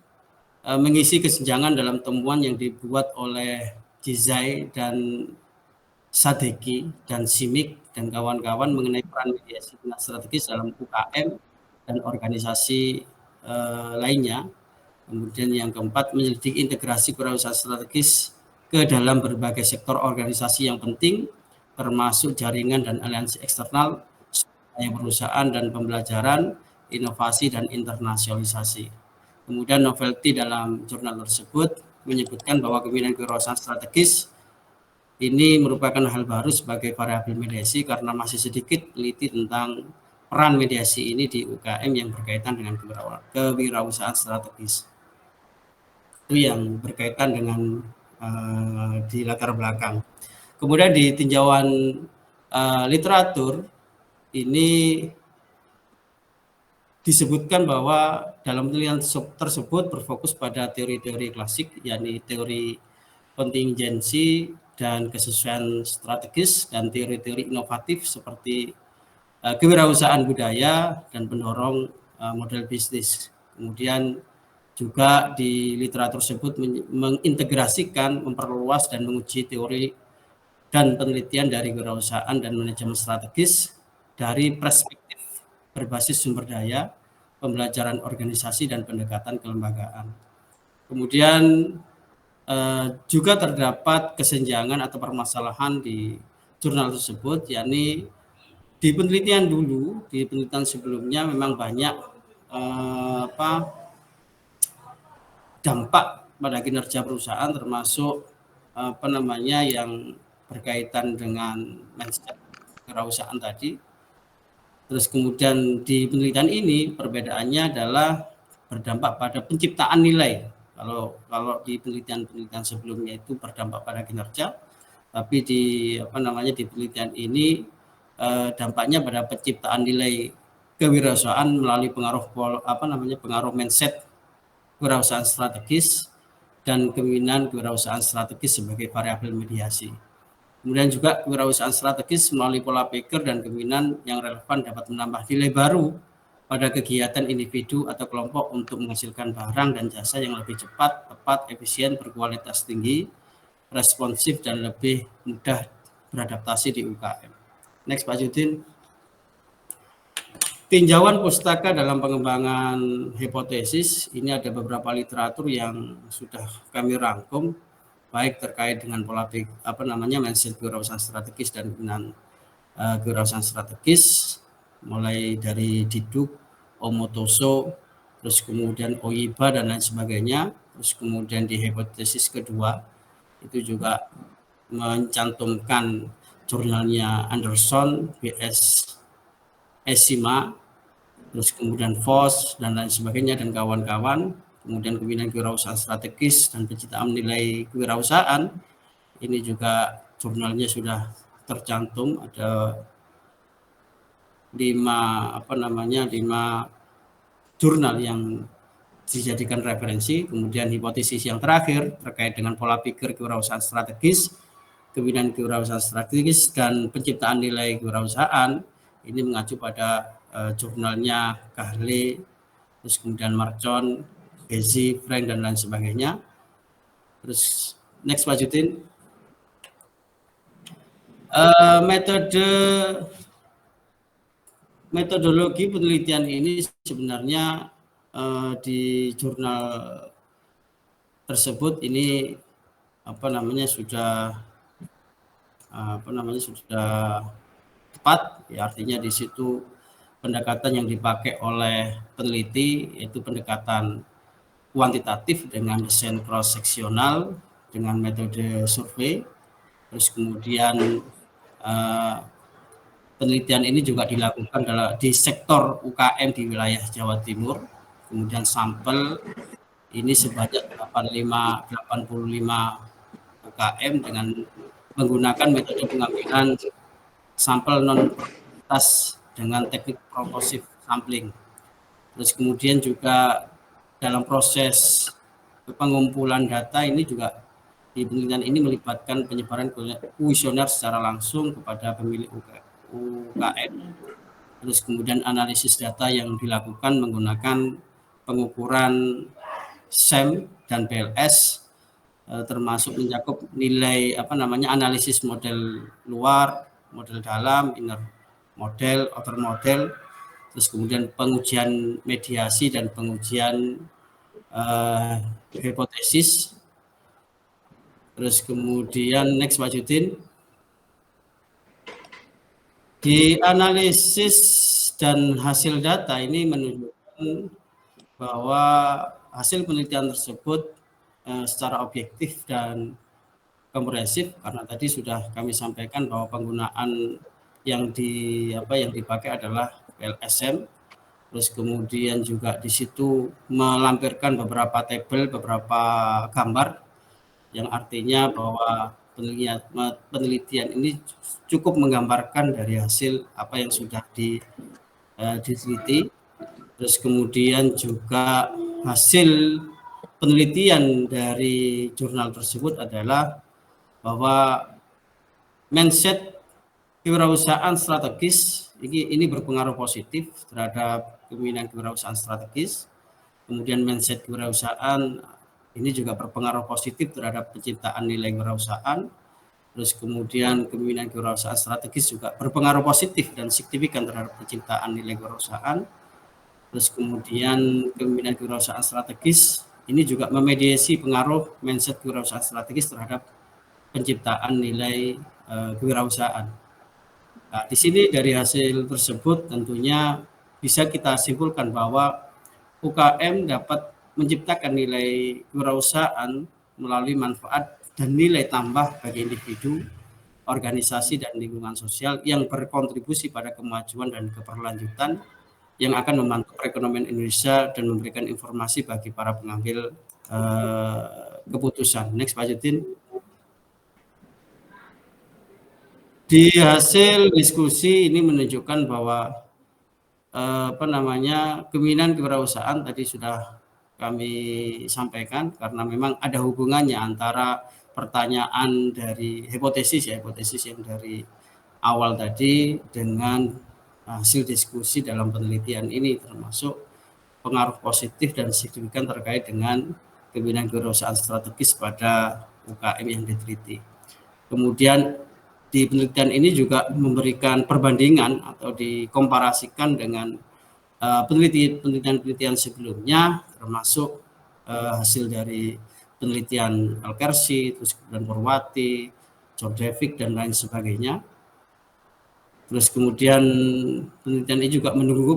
[SPEAKER 3] mengisi kesenjangan dalam temuan yang dibuat oleh Jizai dan Sadeki dan Simik dan kawan-kawan mengenai peran mediasi strategis dalam UKM dan organisasi lainnya. Kemudian yang keempat, menyelidiki integrasi kewirausahaan strategis ke dalam berbagai sektor organisasi yang penting, termasuk jaringan dan aliansi eksternal, perusahaan dan pembelajaran, inovasi dan internasionalisasi. Kemudian novelty dalam jurnal tersebut menyebutkan bahwa kepemimpinan kewirausahaan strategis ini merupakan hal baru sebagai variabel mediasi karena masih sedikit teliti tentang peran mediasi ini di UKM yang berkaitan dengan kewirausahaan strategis. Itu yang berkaitan dengan di latar belakang. Kemudian di tinjauan literatur ini disebutkan bahwa dalam penelitian tersebut berfokus pada teori-teori klasik, yakni teori kontingensi dan kesesuaian strategis, dan teori-teori inovatif seperti kewirausahaan budaya dan pendorong model bisnis. Kemudian juga di literatur tersebut mengintegrasikan, memperluas dan menguji teori dan penelitian dari kewirausahaan dan manajemen strategis dari perspektif berbasis sumber daya, pembelajaran organisasi, dan pendekatan kelembagaan. Kemudian juga terdapat kesenjangan atau permasalahan di jurnal tersebut, yakni di penelitian dulu, di penelitian sebelumnya memang banyak dampak pada kinerja perusahaan, termasuk yang berkaitan dengan mindset kewirausahaan tadi. Terus kemudian di penelitian ini perbedaannya adalah berdampak pada penciptaan nilai. Kalau di penelitian sebelumnya itu berdampak pada kinerja, tapi di di penelitian ini dampaknya pada penciptaan nilai kewirausahaan melalui pengaruh mindset kewirausahaan strategis dan kemungkinan kewirausahaan strategis sebagai variabel mediasi. Kemudian juga kewirausahaan strategis melalui pola pikir dan kemungkinan yang relevan dapat menambah nilai baru pada kegiatan individu atau kelompok untuk menghasilkan barang dan jasa yang lebih cepat, tepat, efisien, berkualitas tinggi, responsif, dan lebih mudah beradaptasi di UKM. Next, Pak Judin. Tinjauan pustaka dalam pengembangan hipotesis, ini ada beberapa literatur yang sudah kami rangkum, baik terkait dengan pola mindset kewirausahaan strategis dan pembinaan kewirausahaan strategis, mulai dari Diduk, Omotoso, terus kemudian Oiba dan lain sebagainya. Terus kemudian di hipotesis kedua itu juga mencantumkan jurnalnya Anderson, B.S. Esima, terus kemudian Voss dan lain sebagainya dan kawan-kawan. Kemudian kepemimpinan kewirausahaan strategis dan penciptaan nilai kewirausahaan, ini juga jurnalnya sudah tercantum, ada 5 jurnal yang dijadikan referensi. Kemudian hipotesis yang terakhir terkait dengan pola pikir kewirausahaan strategis, kepemimpinan kewirausahaan strategis dan penciptaan nilai kewirausahaan, ini mengacu pada jurnalnya Kahle, terus kemudian Marcon, Gezi, Frank, dan lain sebagainya. Terus next, Pak Judin. Metodologi penelitian ini sebenarnya di jurnal tersebut ini sudah tepat, ya, artinya di situ pendekatan yang dipakai oleh peneliti yaitu pendekatan kuantitatif dengan desain cross seksional dengan metode survei. Terus kemudian penelitian ini juga dilakukan di sektor UKM di wilayah Jawa Timur. Kemudian sampel ini sebanyak 85 UKM dengan menggunakan metode pengambilan sampel non-prioritas dengan teknik proporsive sampling. Terus kemudian juga dalam proses pengumpulan data ini juga di penelitian ini melibatkan penyebaran kuesioner secara langsung kepada pemilik UKM. Terus kemudian analisis data yang dilakukan menggunakan pengukuran SEM dan PLS, termasuk mencakup nilai analisis model luar, model dalam, inner model, outer model, terus kemudian pengujian mediasi dan pengujian hipotesis. Terus kemudian next, Pak Judin. Di analisis dan hasil data ini menunjukkan bahwa hasil penelitian tersebut secara objektif dan komprehensif, karena tadi sudah kami sampaikan bahwa penggunaan yang dipakai adalah LSM. Terus kemudian juga di situ melampirkan beberapa tabel, beberapa gambar yang artinya bahwa penelitian ini cukup menggambarkan dari hasil apa yang sudah diteliti. Terus kemudian juga hasil penelitian dari jurnal tersebut adalah bahwa mindset kewirausahaan strategis ini berpengaruh positif terhadap kepemimpinan kewirausahaan strategis. Kemudian mindset kewirausahaan ini juga berpengaruh positif terhadap penciptaan nilai kewirausahaan. Terus kemudian kepemimpinan kewirausahaan strategis juga berpengaruh positif dan signifikan terhadap penciptaan nilai kewirausahaan. Terus kemudian kepemimpinan kewirausahaan strategis ini juga memediasi pengaruh mindset kewirausahaan strategis terhadap penciptaan nilai kewirausahaan. Nah, di sini dari hasil tersebut tentunya bisa kita simpulkan bahwa UKM dapat menciptakan nilai kewirausahaan melalui manfaat dan nilai tambah bagi individu, organisasi, dan lingkungan sosial yang berkontribusi pada kemajuan dan keberlanjutan yang akan membantu perekonomian Indonesia dan memberikan informasi bagi para pengambil keputusan. Next, Pak Judin. Di hasil diskusi ini menunjukkan bahwa kepemimpinan kewirausahaan tadi sudah kami sampaikan karena memang ada hubungannya antara pertanyaan dari hipotesis yang dari awal tadi dengan hasil diskusi dalam penelitian ini, termasuk pengaruh positif dan signifikan terkait dengan kepemimpinan kewirausahaan strategis pada UKM yang diteliti. Kemudian di penelitian ini juga memberikan perbandingan atau dikomparasikan dengan penelitian sebelumnya, termasuk hasil dari penelitian Al-Kersi, terus kemudian Purwati, Jordevic, dan lain sebagainya. Terus kemudian penelitian ini juga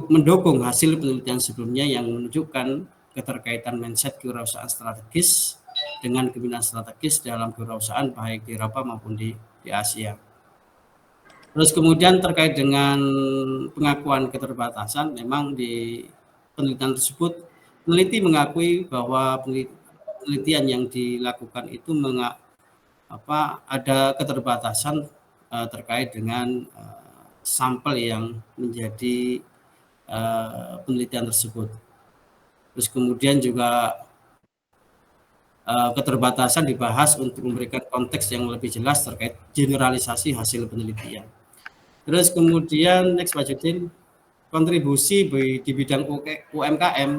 [SPEAKER 3] mendukung hasil penelitian sebelumnya yang menunjukkan keterkaitan mindset kewirausahaan strategis dengan kepemimpinan strategis dalam kewirausahaan baik di Eropa maupun di Asia. Terus kemudian terkait dengan pengakuan keterbatasan, memang di penelitian tersebut peneliti mengakui bahwa penelitian yang dilakukan itu ada keterbatasan terkait dengan sampel yang menjadi penelitian tersebut. Terus kemudian juga keterbatasan dibahas untuk memberikan konteks yang lebih jelas terkait generalisasi hasil penelitian. Terus kemudian next Pak Judin, kontribusi di bidang UMKM,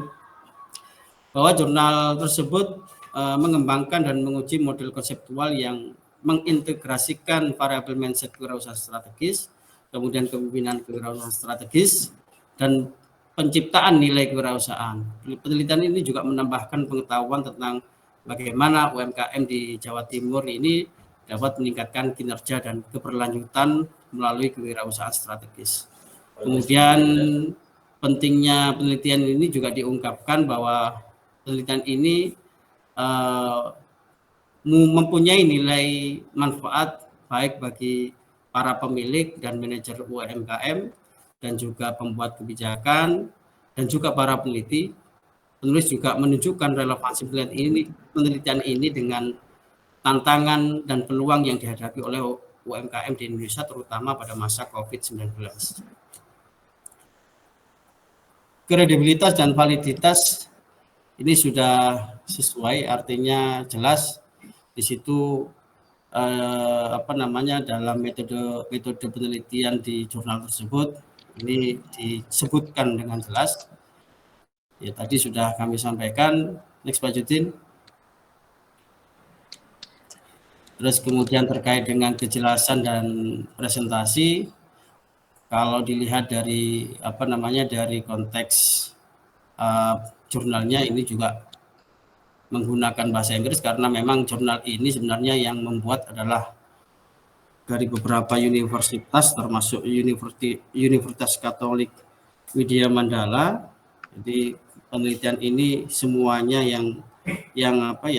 [SPEAKER 3] bahwa jurnal tersebut mengembangkan dan menguji model konseptual yang mengintegrasikan variabel mindset kewirausahaan strategis, kemudian kepemimpinan kewirausahaan strategis, dan penciptaan nilai kewirausahaan. Penelitian ini juga menambahkan pengetahuan tentang bagaimana UMKM di Jawa Timur ini dapat meningkatkan kinerja dan keberlanjutan melalui kewirausahaan strategis. Kemudian pentingnya penelitian ini juga diungkapkan bahwa penelitian ini mempunyai nilai manfaat baik bagi para pemilik dan manajer UMKM dan juga pembuat kebijakan dan juga para peneliti. Penulis juga menunjukkan relevansi penelitian ini dengan tantangan dan peluang yang dihadapi oleh UMKM di Indonesia, terutama pada masa COVID-19. Kredibilitas dan validitas ini sudah sesuai, artinya jelas di situ dalam metode penelitian di jurnal tersebut ini disebutkan dengan jelas. Ya, tadi sudah kami sampaikan. Next Pak Judin. Terus kemudian terkait dengan kejelasan dan presentasi, kalau dilihat dari dari konteks jurnalnya ini juga menggunakan bahasa Inggris karena memang jurnal ini sebenarnya yang membuat adalah dari beberapa universitas termasuk Universitas Katolik Widya Mandala. Jadi penelitian ini semuanya yang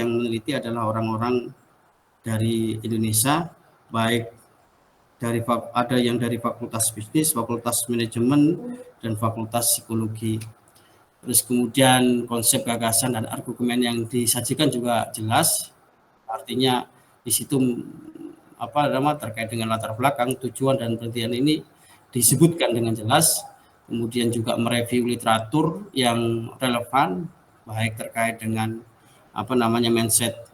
[SPEAKER 3] meneliti adalah orang-orang dari Indonesia, baik ada yang dari Fakultas Bisnis, Fakultas Manajemen, dan Fakultas Psikologi. Terus kemudian konsep gagasan dan argumen yang disajikan juga jelas, artinya di situ terkait dengan latar belakang, tujuan dan penelitian ini disebutkan dengan jelas. kemudian juga mereview literatur yang relevan, baik terkait dengan mindset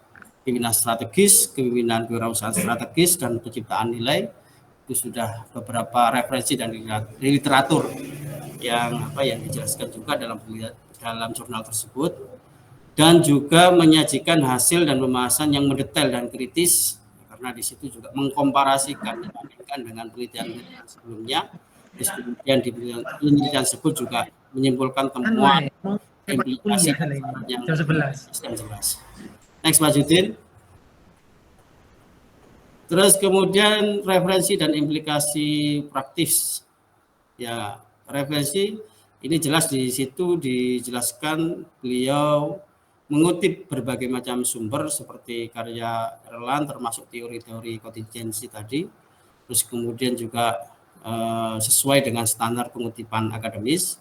[SPEAKER 3] pimpinan strategis, kepemimpinan kewirausahaan strategis, dan penciptaan nilai. Itu sudah beberapa referensi dan literatur yang dijelaskan juga dalam jurnal tersebut, dan juga menyajikan hasil dan pembahasan yang mendetail dan kritis, karena di situ juga mengkomparasikan dibandingkan dengan penelitian sebelumnya. Kemudian di penelitian tersebut juga menyimpulkan temuan implikasi yang jelas. Next, Pak Judin. Terus kemudian referensi dan implikasi praktis. Ya, referensi ini jelas di situ dijelaskan, beliau mengutip berbagai macam sumber seperti karya Erland termasuk teori-teori kontingensi tadi. Terus kemudian juga sesuai dengan standar pengutipan akademis.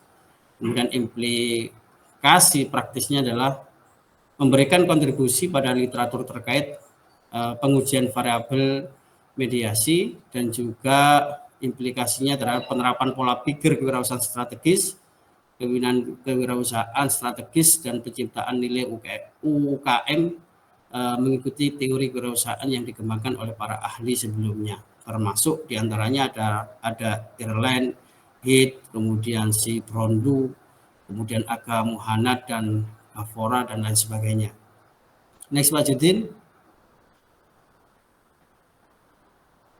[SPEAKER 3] Kemudian implikasi praktisnya adalah memberikan kontribusi pada literatur terkait pengujian variabel mediasi, dan juga implikasinya terhadap penerapan pola pikir kewirausahaan strategis, kepemimpinan kewirausahaan strategis, dan penciptaan nilai UKM mengikuti teori kewirausahaan yang dikembangkan oleh para ahli sebelumnya, termasuk diantaranya ada Erland, Heath, kemudian si Brondu, kemudian Aga Muhannad dan Afora, dan lain sebagainya. Next, Pak Judin.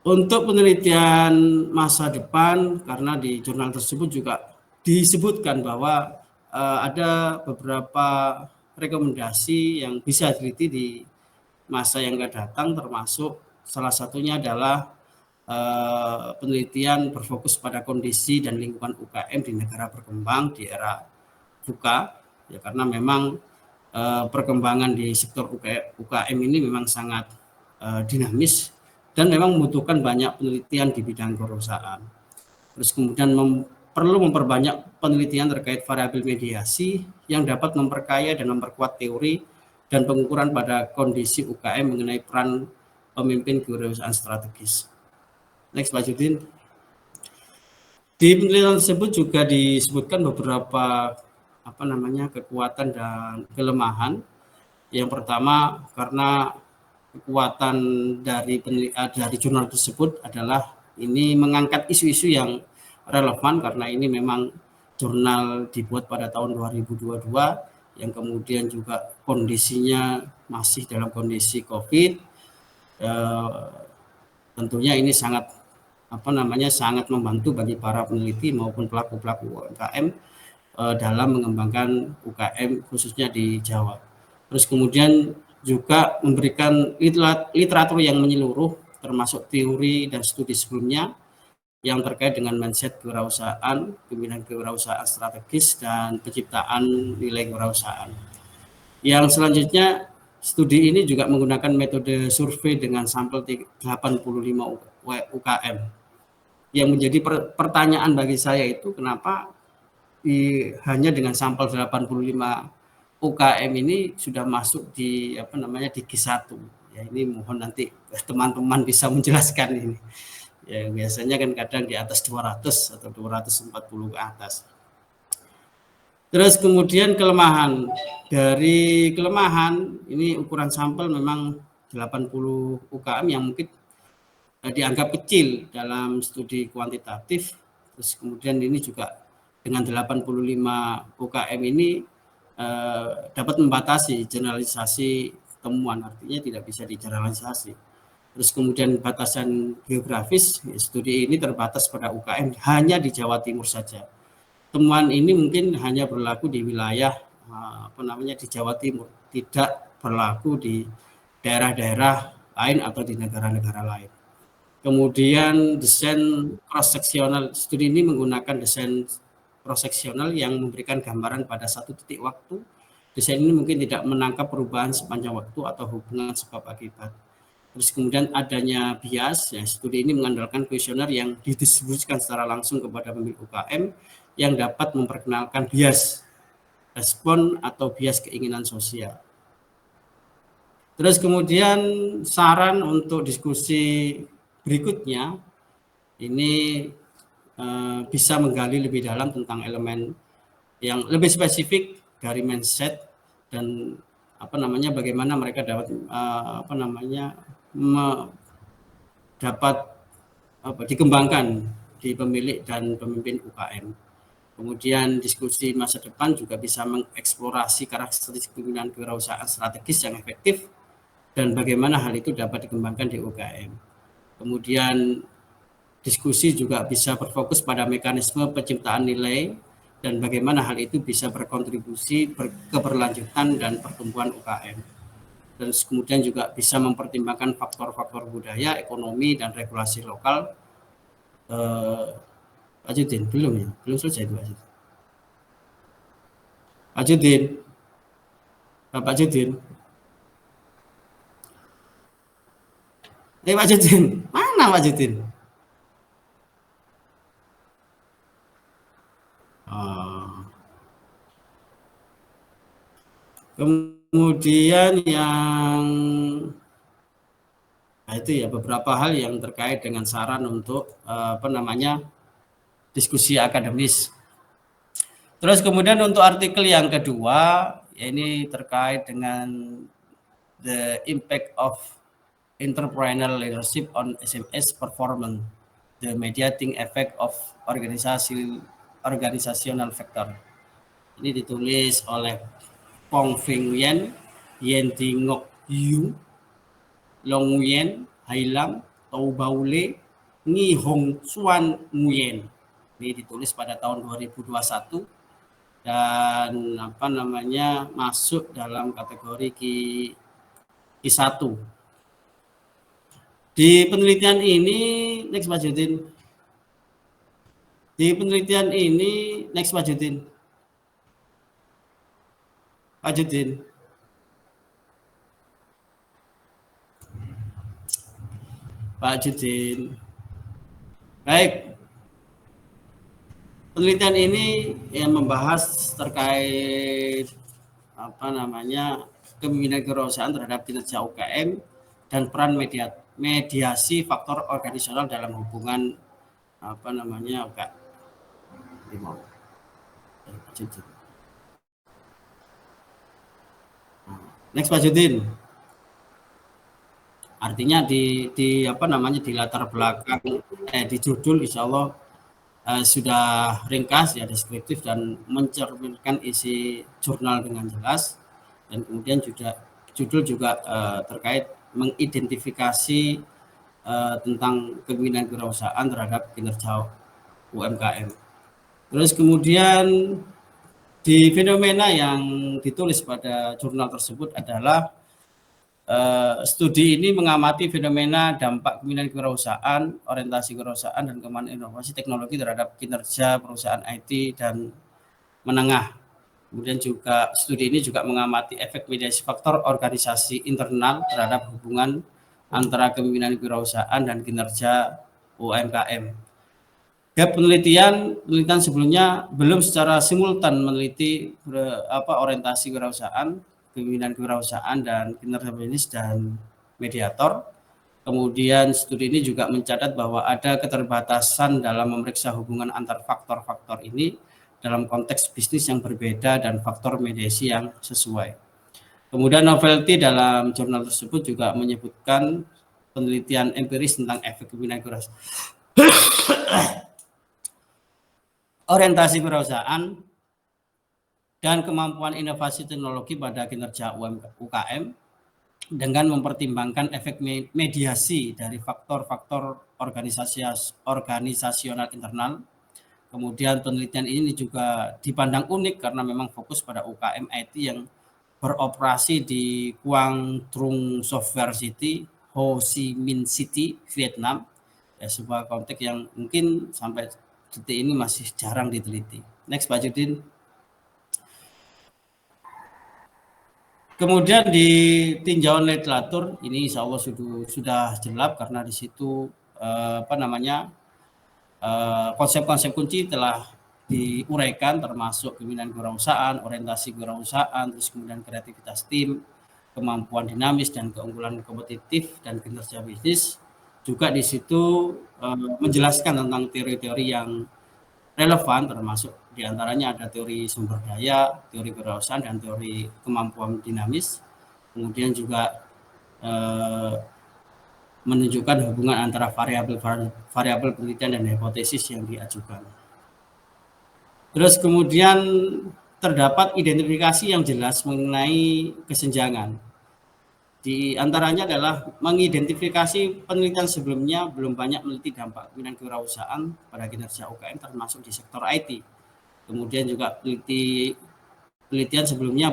[SPEAKER 3] Untuk penelitian masa depan, karena di jurnal tersebut juga disebutkan bahwa ada beberapa rekomendasi yang bisa diteliti di masa yang akan datang, termasuk salah satunya adalah penelitian berfokus pada kondisi dan lingkungan UKM di negara berkembang di era VUCA, ya, karena memang perkembangan di sektor UKM ini memang sangat dinamis dan memang membutuhkan banyak penelitian di bidang kewirausahaan. Terus kemudian perlu memperbanyak penelitian terkait variabel mediasi yang dapat memperkaya dan memperkuat teori dan pengukuran pada kondisi UKM mengenai peran pemimpin kewirausahaan strategis. Next, Pak Judin. Di penelitian tersebut juga disebutkan beberapa kekuatan dan kelemahan. Yang pertama, karena kekuatan dari jurnal tersebut adalah ini mengangkat isu-isu yang relevan, karena ini memang jurnal dibuat pada tahun 2022 yang kemudian juga kondisinya masih dalam kondisi COVID. Tentunya ini sangat sangat membantu bagi para peneliti maupun pelaku-pelaku UMKM dalam mengembangkan UKM khususnya di Jawa. Terus kemudian juga memberikan literatur yang menyeluruh termasuk teori dan studi sebelumnya yang terkait dengan mindset kewirausahaan, pimpinan kewirausahaan strategis, dan penciptaan nilai kewirausahaan. Yang selanjutnya, studi ini juga menggunakan metode survei dengan sampel 85 UKM. Yang menjadi pertanyaan bagi saya itu kenapa hanya dengan sampel 85 UKM ini sudah masuk di di Q1. Ya, ini mohon nanti teman-teman bisa menjelaskan ini. Ya, biasanya kan kadang di atas 200 atau 240 ke atas. Terus kemudian kelemahan. Dari kelemahan ini ukuran sampel memang 80 UKM yang mungkin dianggap kecil dalam studi kuantitatif. Terus kemudian ini juga dengan 85 UKM ini dapat membatasi generalisasi temuan, artinya tidak bisa digeneralisasi. Terus kemudian batasan geografis, studi ini terbatas pada UKM hanya di Jawa Timur saja. Temuan ini mungkin hanya berlaku di wilayah di Jawa Timur, tidak berlaku di daerah-daerah lain atau di negara-negara lain. Kemudian desain cross-seksional, studi ini menggunakan desain cross-seksional yang memberikan gambaran pada satu titik waktu. Desain ini mungkin tidak menangkap perubahan sepanjang waktu atau hubungan sebab akibat. Terus kemudian adanya bias, ya, studi ini mengandalkan kuesioner yang didistribusikan secara langsung kepada pemilik UKM yang dapat memperkenalkan bias respon atau bias keinginan sosial. Terus kemudian saran untuk diskusi berikutnya, ini bisa menggali lebih dalam tentang elemen yang lebih spesifik dari mindset dan bagaimana mereka dapat dapat dikembangkan di pemilik dan pemimpin UKM. Kemudian diskusi masa depan juga bisa mengeksplorasi karakteristik kepemimpinan kewirausahaan strategis yang efektif dan bagaimana hal itu dapat dikembangkan di UKM. Kemudian diskusi juga bisa berfokus pada mekanisme penciptaan nilai dan bagaimana hal itu bisa berkontribusi keberlanjutan dan pertumbuhan UKM. Dan kemudian juga bisa mempertimbangkan faktor-faktor budaya, ekonomi, dan regulasi lokal. Pak Judin, belum selesai itu Pak Judin. Pak Judin, Bapak Judin. Pak Judin, mana Pak Judin? Kemudian yang itu ya beberapa hal yang terkait dengan saran untuk diskusi akademis. Terus kemudian untuk artikel yang kedua, ini terkait dengan the impact of entrepreneurial leadership on SMS performance, the mediating effect of organizational factor. Ini ditulis oleh Pong Feng Yen, Yen Di Ngok Yu, Long Yen, Hailam, Tau Baule, Ngi Hong Suan Nguyen. Ini ditulis pada tahun 2021 dan masuk dalam kategori Q1. Di penelitian ini, next Pak Judin. Di penelitian ini, next Pak Judin. Pak Judin. Pak Judin. Baik. Penelitian ini yang membahas terkait kepemimpinan kewirausahaan terhadap kinerja UKM dan peran mediasi faktor organisasional dalam hubungan UKM. Next Pak Judin. Artinya di latar belakang di judul insya Allah sudah ringkas ya, deskriptif dan mencerminkan isi jurnal dengan jelas, dan kemudian judul juga terkait mengidentifikasi tentang kepemimpinan kewirausahaan terhadap kinerja UMKM. Terus kemudian di fenomena yang ditulis pada jurnal tersebut adalah studi ini mengamati fenomena dampak kepemimpinan kewirausahaan, orientasi kewirausahaan, dan kemampuan inovasi teknologi terhadap kinerja perusahaan IT dan menengah. Kemudian juga studi ini juga mengamati efek mediasi faktor organisasi internal terhadap hubungan antara kepemimpinan kewirausahaan dan kinerja UMKM. Penelitian sebelumnya belum secara simultan meneliti orientasi kewirausahaan, kepemimpinan kewirausahaan, dan kinerja bisnis dan mediator. Kemudian studi ini juga mencatat bahwa ada keterbatasan dalam memeriksa hubungan antar faktor-faktor ini dalam konteks bisnis yang berbeda dan faktor mediasi yang sesuai. Kemudian novelty dalam jurnal tersebut juga menyebutkan penelitian empiris tentang efek kepemimpinan kewirausahaan, orientasi kewirausahaan, dan kemampuan inovasi teknologi pada kinerja UKM dengan mempertimbangkan efek mediasi dari faktor-faktor organisasional internal. Kemudian penelitian ini juga dipandang unik karena memang fokus pada UKM IT yang beroperasi di Quang Trung Software City, Ho Chi Minh City, Vietnam. Sebuah konteks yang mungkin sampai detik ini masih jarang diteliti. Next Pak Judin. Kemudian di tinjauan literatur ini insya Allah sudah jelap karena di situ konsep-konsep kunci telah diuraikan, termasuk kepemimpinan kewirausahaan, orientasi kewirausahaan, terus kemudian kreativitas tim, kemampuan dinamis dan keunggulan kompetitif, dan kinerja bisnis. juga di situ menjelaskan tentang teori-teori yang relevan, termasuk diantaranya ada teori sumber daya, teori kewirausahaan, dan teori kemampuan dinamis. Kemudian juga menunjukkan hubungan antara variabel penelitian dan hipotesis yang diajukan. Terus kemudian terdapat identifikasi yang jelas mengenai kesenjangan. Di antaranya adalah mengidentifikasi penelitian sebelumnya belum banyak meneliti dampak kepemimpinan kewirausahaan pada kinerja UKM termasuk di sektor IT. Kemudian juga penelitian sebelumnya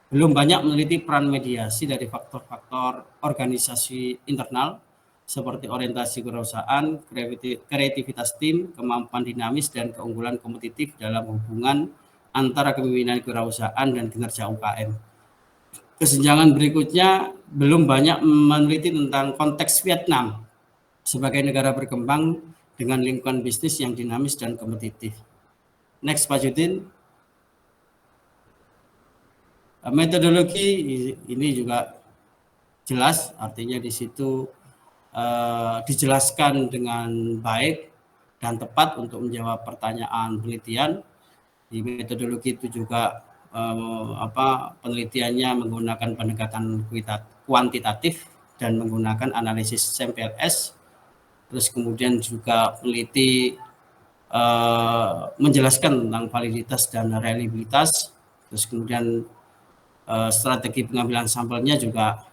[SPEAKER 3] belum banyak meneliti peran mediasi dari faktor-faktor organisasi internal seperti orientasi kewirausahaan, kreativitas tim, kemampuan dinamis, dan keunggulan kompetitif dalam hubungan antara kepemimpinan kewirausahaan dan kinerja UKM. Kesenjangan berikutnya belum banyak meneliti tentang konteks Vietnam sebagai negara berkembang dengan lingkungan bisnis yang dinamis dan kompetitif. Next, Pak Judin. Metodologi ini juga jelas, artinya di situ dijelaskan dengan baik dan tepat untuk menjawab pertanyaan penelitian. Di metodologi itu juga penelitiannya menggunakan pendekatan kuantitatif dan menggunakan analisis SAMPLS. Terus kemudian juga peneliti menjelaskan tentang validitas dan reliabilitas. Terus kemudian strategi pengambilan sampelnya juga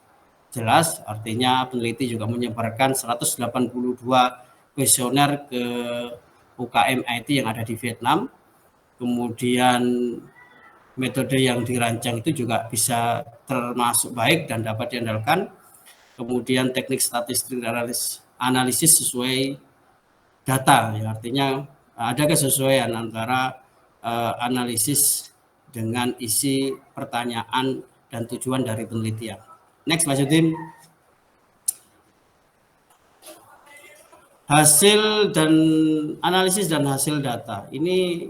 [SPEAKER 3] jelas, artinya peneliti juga menyebarkan 182 kuesioner ke UKM IT yang ada di Vietnam. Kemudian metode yang dirancang itu juga bisa termasuk baik dan dapat diandalkan. Kemudian teknik statistik analisis sesuai data, ya, artinya ada kesesuaian antara analisis dengan isi pertanyaan dan tujuan dari penelitian. Next, Mas Yudin. Hasil dan analisis dan hasil data ini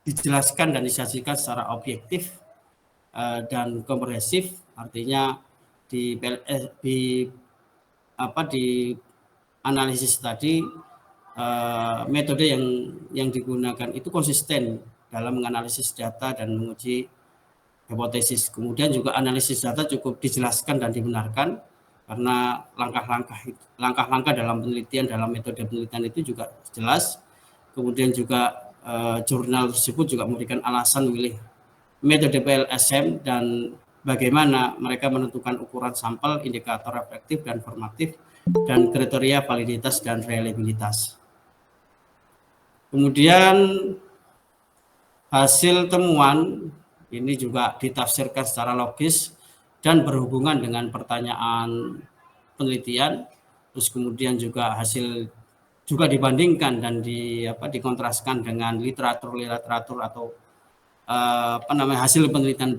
[SPEAKER 3] dijelaskan dan disajikan secara objektif dan komprehensif, artinya di analisis tadi metode yang digunakan itu konsisten dalam menganalisis data dan menguji hipotesis. Kemudian juga analisis data cukup dijelaskan dan dibenarkan karena langkah-langkah dalam penelitian, dalam metode penelitian itu juga jelas. Kemudian juga jurnal tersebut juga memberikan alasan memilih metode PLSM dan bagaimana mereka menentukan ukuran sampel, indikator reflektif dan formatif, dan kriteria validitas dan reliabilitas. Kemudian hasil temuan ini juga ditafsirkan secara logis dan berhubungan dengan pertanyaan penelitian. Terus kemudian juga hasil juga dibandingkan dan dikontraskan dengan literatur atau hasil penelitian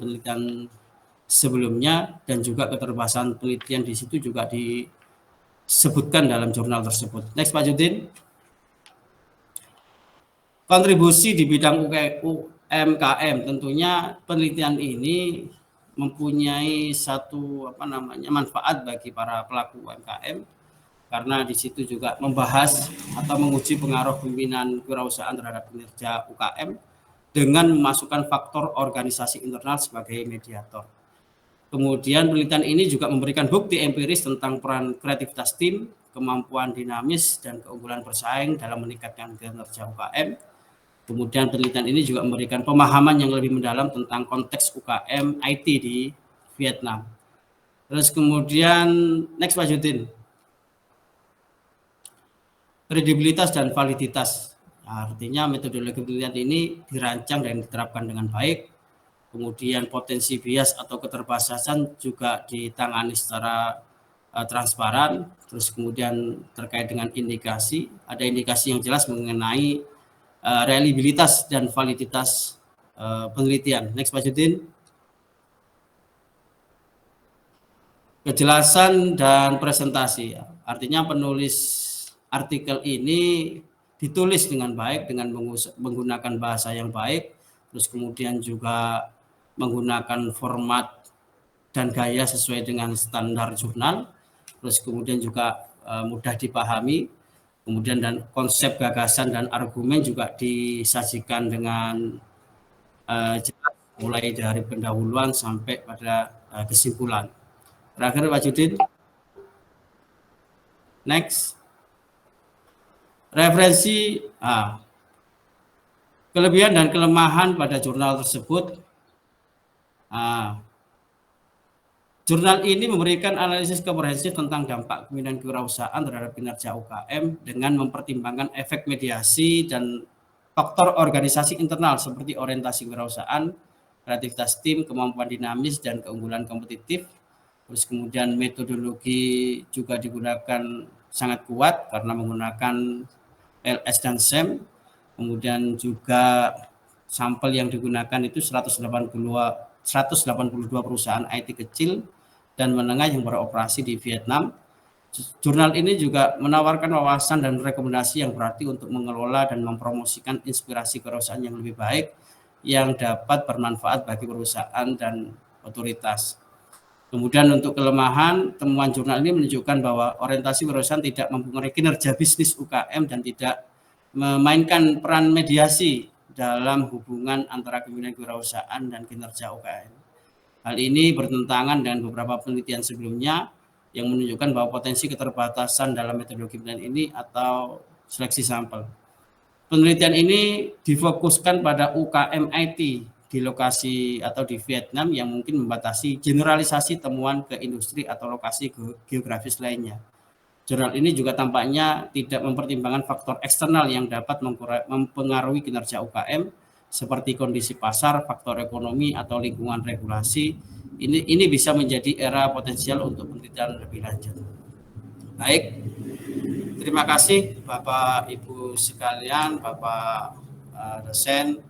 [SPEAKER 3] sebelumnya, dan juga keterbatasan penelitian di situ juga disebutkan dalam jurnal tersebut. Next, Pak Judin. Kontribusi di bidang UMKM, tentunya penelitian ini mempunyai satu manfaat bagi para pelaku UMKM, karena di situ juga membahas atau menguji pengaruh pimpinan kewirausahaan terhadap kinerja UKM dengan memasukkan faktor organisasi internal sebagai mediator. Kemudian penelitian ini juga memberikan bukti empiris tentang peran kreativitas tim, kemampuan dinamis, dan keunggulan bersaing dalam meningkatkan kinerja UKM. Kemudian penelitian ini juga memberikan pemahaman yang lebih mendalam tentang konteks UKM IT di Vietnam. Terus kemudian next, Pak Judin. Kredibilitas dan validitas. Artinya metodologi penelitian ini dirancang dan diterapkan dengan baik. Kemudian potensi bias atau keterbatasan juga ditangani secara transparan. Terus kemudian terkait dengan indikasi, ada indikasi yang jelas mengenai reliabilitas dan validitas penelitian. Next, Pak Judin. Kejelasan dan presentasi. Artinya penulis artikel ini ditulis dengan baik dengan menggunakan bahasa yang baik, terus kemudian juga menggunakan format dan gaya sesuai dengan standar jurnal. terus kemudian juga mudah dipahami, kemudian dan konsep gagasan dan argumen juga disajikan dengan jelas mulai dari pendahuluan sampai pada kesimpulan. Terakhir Pak Judin. Next. Referensi kelebihan dan kelemahan pada jurnal tersebut. Jurnal ini memberikan analisis komprehensif tentang dampak kepemimpinan kewirausahaan terhadap kinerja UKM dengan mempertimbangkan efek mediasi dan faktor organisasi internal seperti orientasi kewirausahaan, kreativitas tim, kemampuan dinamis, dan keunggulan kompetitif. Terus kemudian metodologi juga digunakan sangat kuat karena menggunakan LS dan SEM. Kemudian juga sampel yang digunakan itu 182 perusahaan IT kecil dan menengah yang beroperasi di Vietnam. Jurnal ini juga menawarkan wawasan dan rekomendasi yang berarti untuk mengelola dan mempromosikan inspirasi kewirausahaan yang lebih baik yang dapat bermanfaat bagi perusahaan dan otoritas. Kemudian untuk kelemahan, temuan jurnal ini menunjukkan bahwa orientasi kewirausahaan tidak mempengaruhi kinerja bisnis UKM dan tidak memainkan peran mediasi dalam hubungan antara kepemimpinan kewirausahaan dan kinerja UKM. Hal ini bertentangan dengan beberapa penelitian sebelumnya yang menunjukkan bahwa potensi keterbatasan dalam metodologi penelitian ini atau seleksi sampel. Penelitian ini difokuskan pada UKM IT di lokasi atau di Vietnam yang mungkin membatasi generalisasi temuan ke industri atau lokasi geografis lainnya. Jurnal ini juga tampaknya tidak mempertimbangkan faktor eksternal yang dapat mempengaruhi kinerja UKM seperti kondisi pasar, faktor ekonomi, atau lingkungan regulasi. Ini bisa menjadi era potensial untuk penelitian lebih lanjut. Baik, terima kasih Bapak Ibu sekalian, Bapak dosen.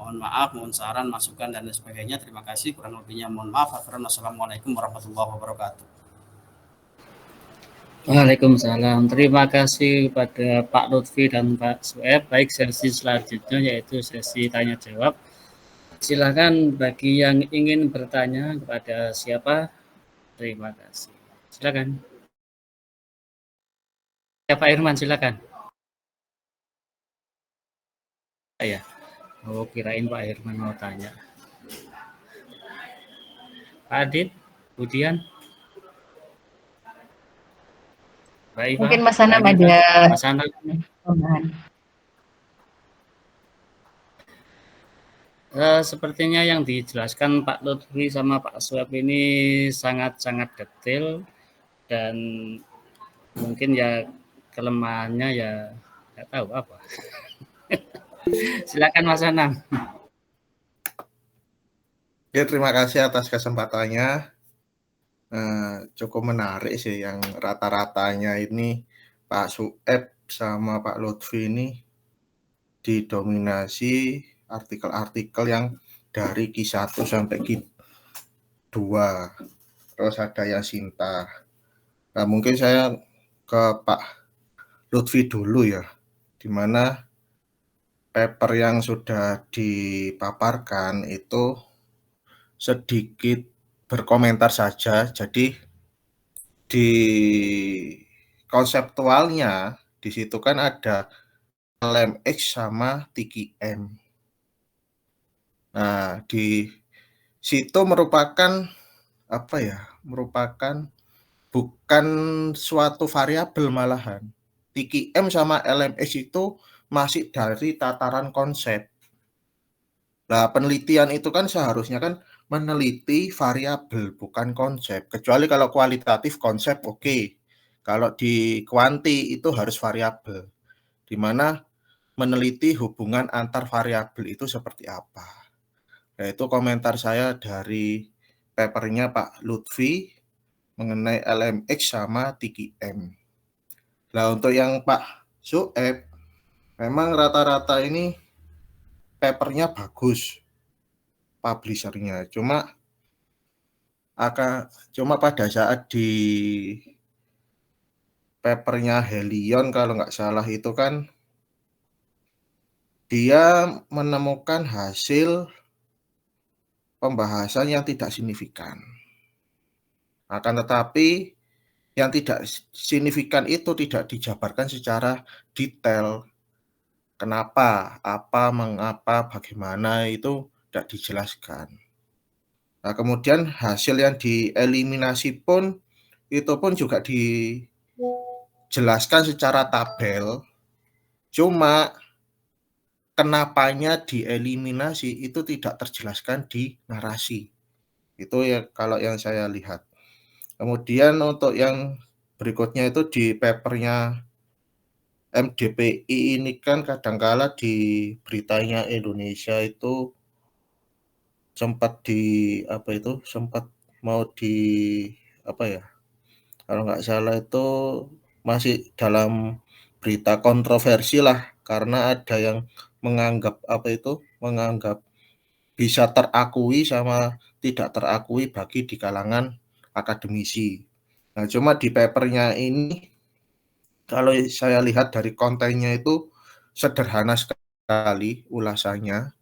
[SPEAKER 3] Mohon maaf, mohon saran, masukan, dan sebagainya. Terima kasih, kurang lebihnya mohon maaf. Assalamualaikum warahmatullahi wabarakatuh.
[SPEAKER 4] Waalaikumsalam. Terima kasih kepada Pak Lutfi dan Pak Sueb. Baik, sesi selanjutnya yaitu sesi tanya jawab. Silakan bagi yang ingin bertanya kepada siapa. Terima kasih. Silakan. Ya, Pak Irman, silakan. Ya. Oh, kirain Pak Irman mau tanya. Pak Adit, kemudian. Baik,
[SPEAKER 2] Mungkin
[SPEAKER 4] Pak.
[SPEAKER 2] Mas Anam ada
[SPEAKER 4] Mas Anam.
[SPEAKER 2] tambahan.
[SPEAKER 4] Sepertinya yang dijelaskan Pak Lutfi sama Pak Sueb ini sangat-sangat detail dan mungkin ya kelemahannya ya nggak tahu apa. Silakan Mas Anam.
[SPEAKER 5] Ya, terima kasih atas kesempatannya. Cukup menarik sih yang rata-ratanya ini Pak Sueb sama Pak Lutfi ini didominasi artikel-artikel yang dari Q1 sampai Q2. Terus ada yang Sinta. Nah, mungkin saya ke Pak Lutfi dulu ya, di mana paper yang sudah dipaparkan itu sedikit berkomentar saja. Jadi di konseptualnya di situ kan ada LMX sama TQM. Nah, di situ merupakan apa ya? Merupakan bukan suatu variabel malahan. TQM sama LMX itu masih dari tataran konsep. Nah, penelitian itu kan seharusnya kan meneliti variabel bukan konsep, kecuali kalau kualitatif konsep oke. Kalau di kuanti itu harus variabel, di mana meneliti hubungan antar variabel itu seperti apa. Nah, itu komentar saya dari papernya Pak Lutfi mengenai LMX sama TQM. Nah, untuk yang Pak Sueb, memang rata-rata ini papernya bagus, publishernya. Cuma pada saat di papernya Helion kalau nggak salah itu kan dia menemukan hasil pembahasan yang tidak signifikan. Akan tetapi yang tidak signifikan itu tidak dijabarkan secara detail. Kenapa, apa, mengapa, bagaimana itu tidak dijelaskan. Nah, kemudian hasil yang dieliminasi pun itu pun juga dijelaskan secara tabel. Cuma kenapanya dieliminasi itu tidak terjelaskan di narasi. Itu ya kalau yang saya lihat. Kemudian untuk yang berikutnya itu di papernya MDPI ini kan kadangkala di beritanya Indonesia itu sempat mau di apa ya, kalau nggak salah itu masih dalam berita kontroversi lah, karena ada yang menganggap bisa terakui sama tidak terakui bagi di kalangan akademisi. Nah, cuma di papernya ini kalau saya lihat dari kontennya itu sederhana sekali ulasannya.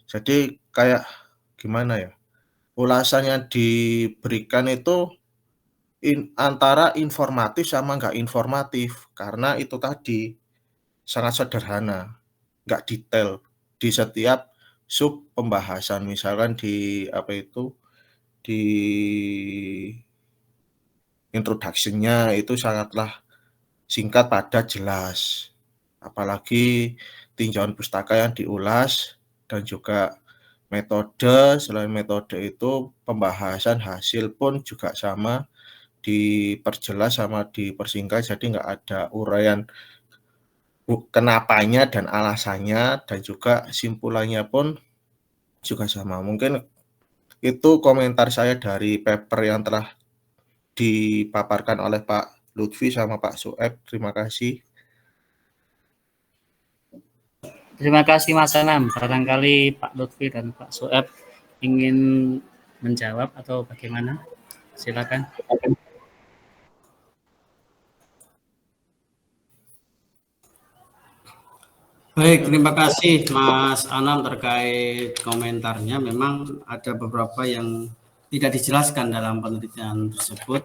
[SPEAKER 5] Jadi kayak gimana ya? Ulasannya diberikan itu antara informatif sama nggak informatif, karena itu tadi sangat sederhana, nggak detail di setiap sub pembahasan. Misalkan di di introduction-nya itu sangatlah singkat, padat, jelas. Apalagi tinjauan pustaka yang diulas dan juga metode. Selain metode itu pembahasan hasil pun juga sama, diperjelas sama dipersingkat, jadi nggak ada uraian kenapanya dan alasannya, dan juga simpulannya pun juga sama. Mungkin itu komentar saya dari paper yang telah dipaparkan oleh Pak Lutfi sama Pak Sueb. Terima kasih.
[SPEAKER 4] Terima kasih Mas Anam. Barangkali Pak Lutfi dan Pak Sueb ingin menjawab atau bagaimana? Silakan.
[SPEAKER 3] Baik, terima kasih Mas Anam terkait komentarnya. Memang ada beberapa yang tidak dijelaskan dalam penelitian tersebut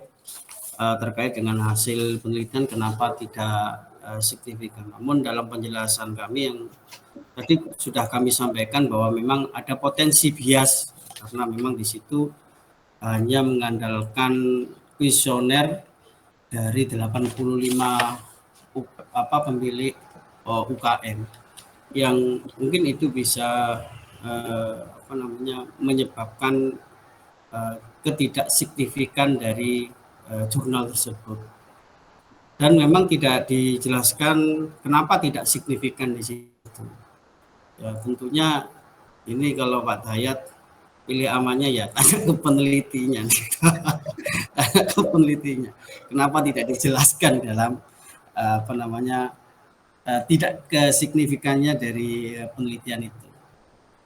[SPEAKER 3] terkait dengan hasil penelitian kenapa tidak signifikan. Namun dalam penjelasan kami yang tadi sudah kami sampaikan bahwa memang ada potensi bias, karena memang di situ hanya mengandalkan kuesioner dari 85 pemilik UKM, yang mungkin itu bisa menyebabkan ketidaksignifikan dari jurnal tersebut. Dan memang tidak dijelaskan kenapa tidak signifikan di situ. Ya, tentunya ini kalau Pak Dayat pilih amannya ya tanya ke penelitinya. Tanya ke penelitinya. Kenapa tidak dijelaskan dalam tidak kesignifikannya dari penelitian itu.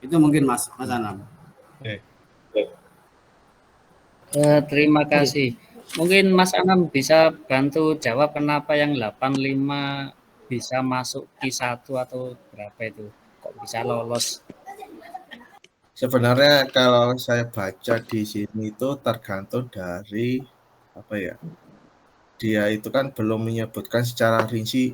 [SPEAKER 3] Itu mungkin Mas Anam.
[SPEAKER 4] Terima kasih. Mungkin Mas Anam bisa bantu jawab kenapa yang 85 bisa masuk Q1 atau berapa itu? Kok bisa lolos?
[SPEAKER 5] Sebenarnya kalau saya baca di sini itu tergantung dari dia itu kan belum menyebutkan secara rinci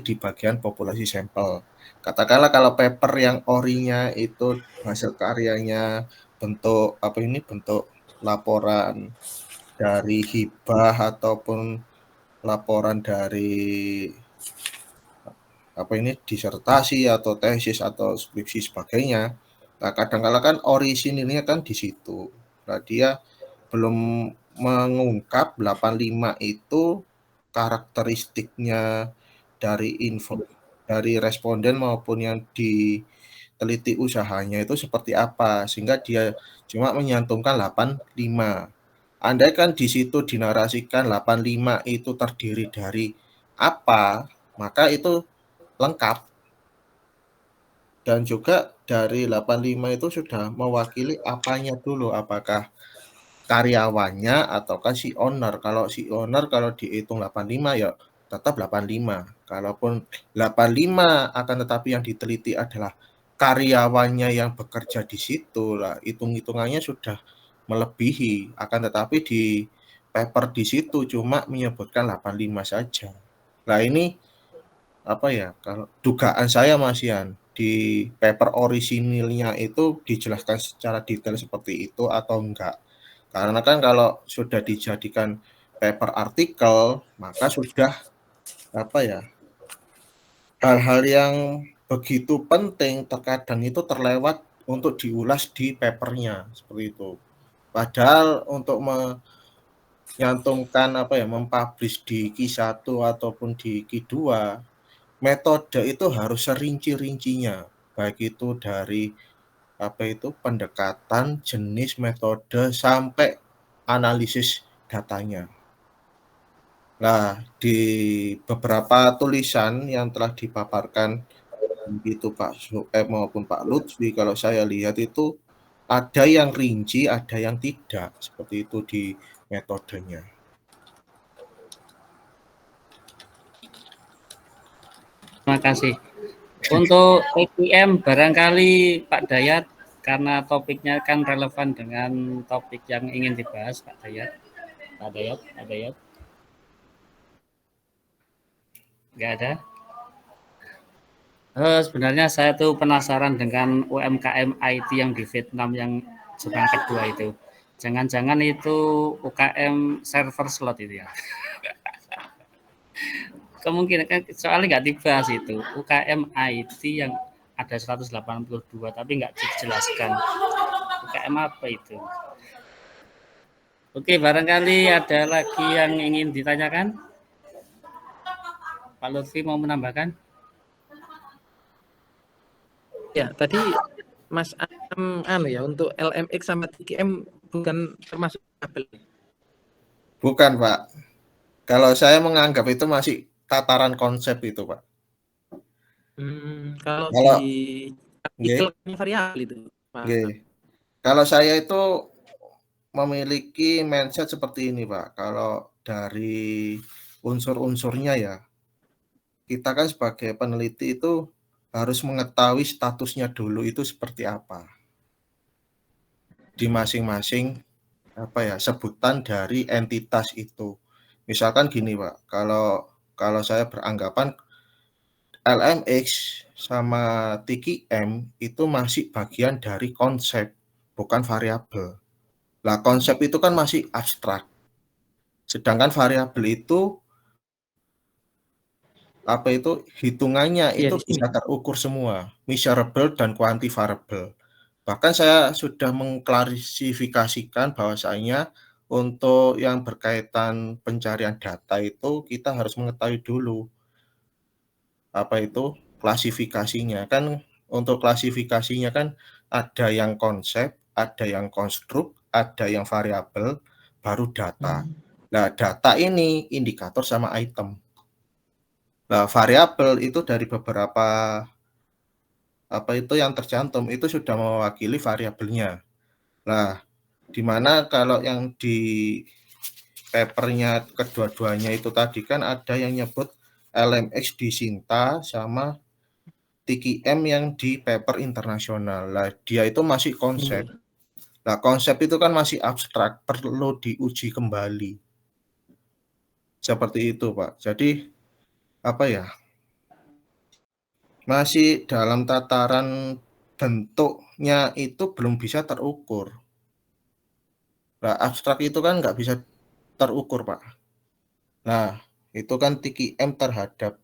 [SPEAKER 5] di bagian populasi sampel. Katakanlah kalau paper yang orinya itu hasil karyanya bentuk bentuk laporan dari hibah ataupun laporan dari disertasi atau tesis atau skripsi sebagainya. Nah, kadang-kala kan orisinilnya kan di situ. Nah, dia belum mengungkap 85 itu karakteristiknya dari dari responden maupun yang diteliti usahanya itu seperti apa, sehingga dia cuma menyantumkan 85. Andai kan di situ dinarasikan 85 itu terdiri dari apa, maka itu lengkap. Dan juga dari 85 itu sudah mewakili apanya dulu, apakah karyawannya ataukah si owner. Kalau si owner kalau dihitung 85 ya tetap 85. Kalaupun 85 akan tetapi yang diteliti adalah karyawannya yang bekerja di situ lah, hitung-hitungannya sudah melebihi. Akan tetapi di paper di situ cuma menyebutkan 85 saja. Nah ini apa ya, kalau dugaan saya Mas Yan, di paper orisinilnya itu dijelaskan secara detail seperti itu atau enggak. Karena kan kalau sudah dijadikan paper artikel, maka sudah apa ya, hal-hal yang begitu penting terkadang itu terlewat untuk diulas di papernya seperti itu. Padahal untuk menyantumkan apa ya, mempublish di Q1 ataupun di Q2, metode itu harus serinci-rincinya, baik itu dari apa itu pendekatan, jenis, metode sampai analisis datanya. Nah, di beberapa tulisan yang telah dipaparkan itu Pak Sueb maupun Pak Lutfi, kalau saya lihat itu ada yang rinci, ada yang tidak, seperti itu di metodenya.
[SPEAKER 4] Terima kasih. Untuk EQM barangkali Pak Dayat, karena topiknya kan relevan dengan topik yang ingin dibahas, Pak Dayat. Pak Dayat. Nggak ada. Sebenarnya saya tuh penasaran dengan UMKM IT yang di Vietnam yang jenjang kedua itu. Jangan-jangan itu UKM server slot itu ya. Kemungkinan kan soalnya nggak dibahas itu. UKM IT yang ada 182 tapi nggak dijelaskan. UKM apa itu? Oke, barangkali ada lagi yang ingin ditanyakan? Pak Lutfi mau menambahkan?
[SPEAKER 1] Ya, tadi Mas Am ya, untuk LMX sama TKM bukan termasuk kabel.
[SPEAKER 5] Bukan Pak. Kalau saya menganggap itu masih tataran konsep itu Pak.
[SPEAKER 1] Kalau
[SPEAKER 5] Kalau
[SPEAKER 1] di artikel variabel itu, Pak.
[SPEAKER 5] Kalau saya itu memiliki mindset seperti ini Pak. Kalau dari unsur-unsurnya ya, kita kan sebagai peneliti itu harus mengetahui statusnya dulu itu seperti apa di masing-masing apa ya, sebutan dari entitas itu. Misalkan gini Pak, kalau saya beranggapan LMX sama TKM itu masih bagian dari konsep, bukan variabel. Lah konsep itu kan masih abstrak. Sedangkan variabel itu apa itu hitungannya
[SPEAKER 1] Ya,
[SPEAKER 5] itu
[SPEAKER 1] di sini.
[SPEAKER 5] bisa terukur semua, measurable dan quantifiable. Bahkan saya sudah mengklarifikasikan bahwasanya untuk yang berkaitan pencarian data itu kita harus mengetahui dulu apa itu klasifikasinya. Kan untuk klasifikasinya kan ada yang konsep, ada yang konstruk, ada yang variabel, baru data. Nah, data ini indikator sama item. Nah, variabel itu dari beberapa apa itu yang tercantum itu sudah mewakili variabelnya. Nah, di mana kalau yang di papernya kedua-duanya itu tadi kan ada yang nyebut LMX di Sinta sama TKM yang di paper internasional. Nah, dia itu masih konsep. Nah, konsep itu kan masih abstrak, perlu diuji kembali. Seperti itu, Pak. Jadi apa ya? Masih dalam tataran bentuknya itu belum bisa terukur. Nah, abstrak itu kan nggak bisa terukur, Pak. Nah, itu kan TKM terhadap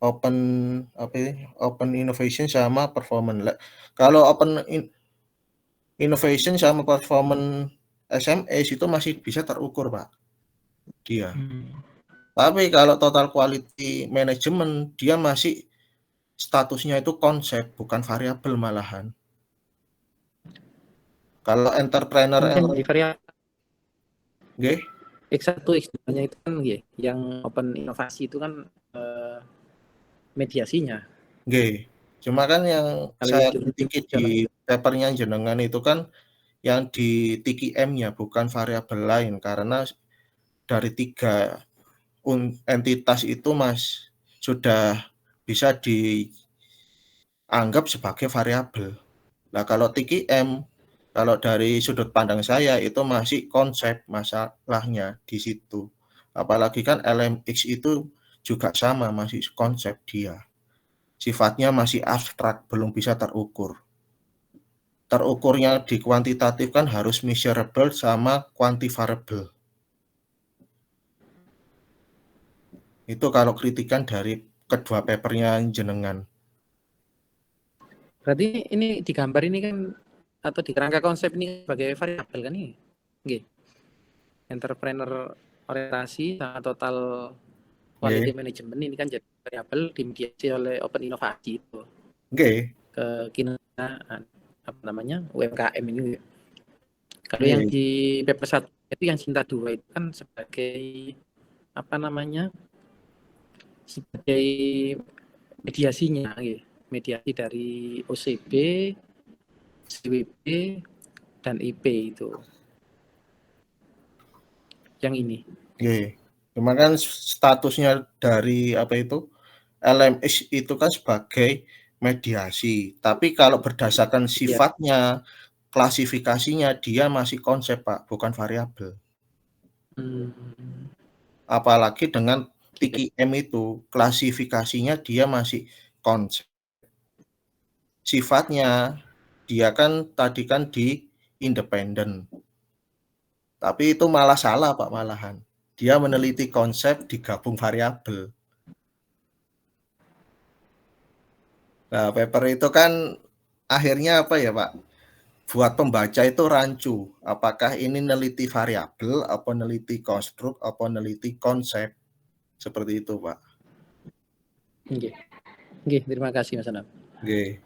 [SPEAKER 5] open innovation sama performance. Kalau open innovation sama performance SMS itu masih bisa terukur, Pak. Dia. Tapi kalau total quality management dia masih statusnya itu konsep, bukan variabel malahan. Kalau entrepreneur
[SPEAKER 1] Di variabel
[SPEAKER 5] Nggih.
[SPEAKER 1] X1, X2-nya itu kan yang open inovasi itu kan mediasinya.
[SPEAKER 5] Nggih. Cuma kan yang saya kritik di papernya jenengan itu kan yang di TKM-nya bukan variabel lain karena dari 3 entitas itu Mas sudah bisa dianggap sebagai variabel. Nah, kalau TKM Kalau dari sudut pandang saya itu masih konsep masalahnya di situ. Apalagi kan LMX itu juga sama, masih konsep dia. Sifatnya masih abstrak, belum bisa terukur. Terukurnya di kuantitatif kan harus measurable sama quantifiable. Itu kalau kritikan dari kedua papernya jenengan.
[SPEAKER 1] Berarti ini di gambar ini kan atau di kerangka konsep ini sebagai variabel kan ini? Nggih. Entrepreneur orientasi sama total quality management ini kan jadi variabel dimediasi oleh Open Inovasi itu.
[SPEAKER 5] Oke.
[SPEAKER 1] Ke kinerja apa namanya UMKM ini. Kalau yang di paper 1 itu yang Cinta 2 itu kan sebagai apa namanya? Sebagai mediasinya gitu. Mediasi dari OCB, CWB, dan IP itu. Yang ini.
[SPEAKER 5] Oke. Cuma kan statusnya dari apa itu LMS itu kan sebagai mediasi. Tapi kalau berdasarkan sifatnya, klasifikasinya dia masih konsep Pak, bukan variabel. Apalagi dengan TQM itu klasifikasinya dia masih konsep. Sifatnya dia kan tadi kan di independen. Tapi itu malah salah Pak malahan. Dia meneliti konsep digabung variabel. Nah, paper itu kan akhirnya apa ya Pak? Buat pembaca itu rancu. Apakah ini neliti variabel, apa neliti konstruk, apa neliti konsep? Seperti itu Pak.
[SPEAKER 1] Oke. Oke, terima kasih Mas Anam.
[SPEAKER 5] Oke.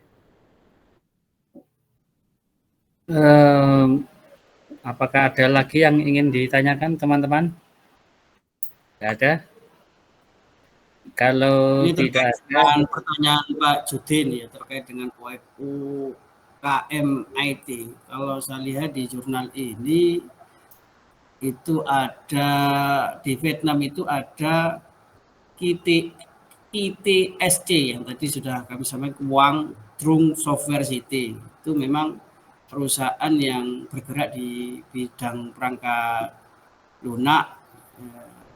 [SPEAKER 4] Apakah ada lagi yang ingin ditanyakan teman-teman? Tidak ada? Kalau
[SPEAKER 3] Ini
[SPEAKER 4] tidak
[SPEAKER 3] ada pertanyaan Pak Judin ya terkait dengan UKM IT. Kalau saya lihat di jurnal ini itu ada di Vietnam itu ada ITSC yang tadi sudah kami sampaikan, Quang Trung Software City. Itu memang perusahaan yang bergerak di bidang perangkat lunak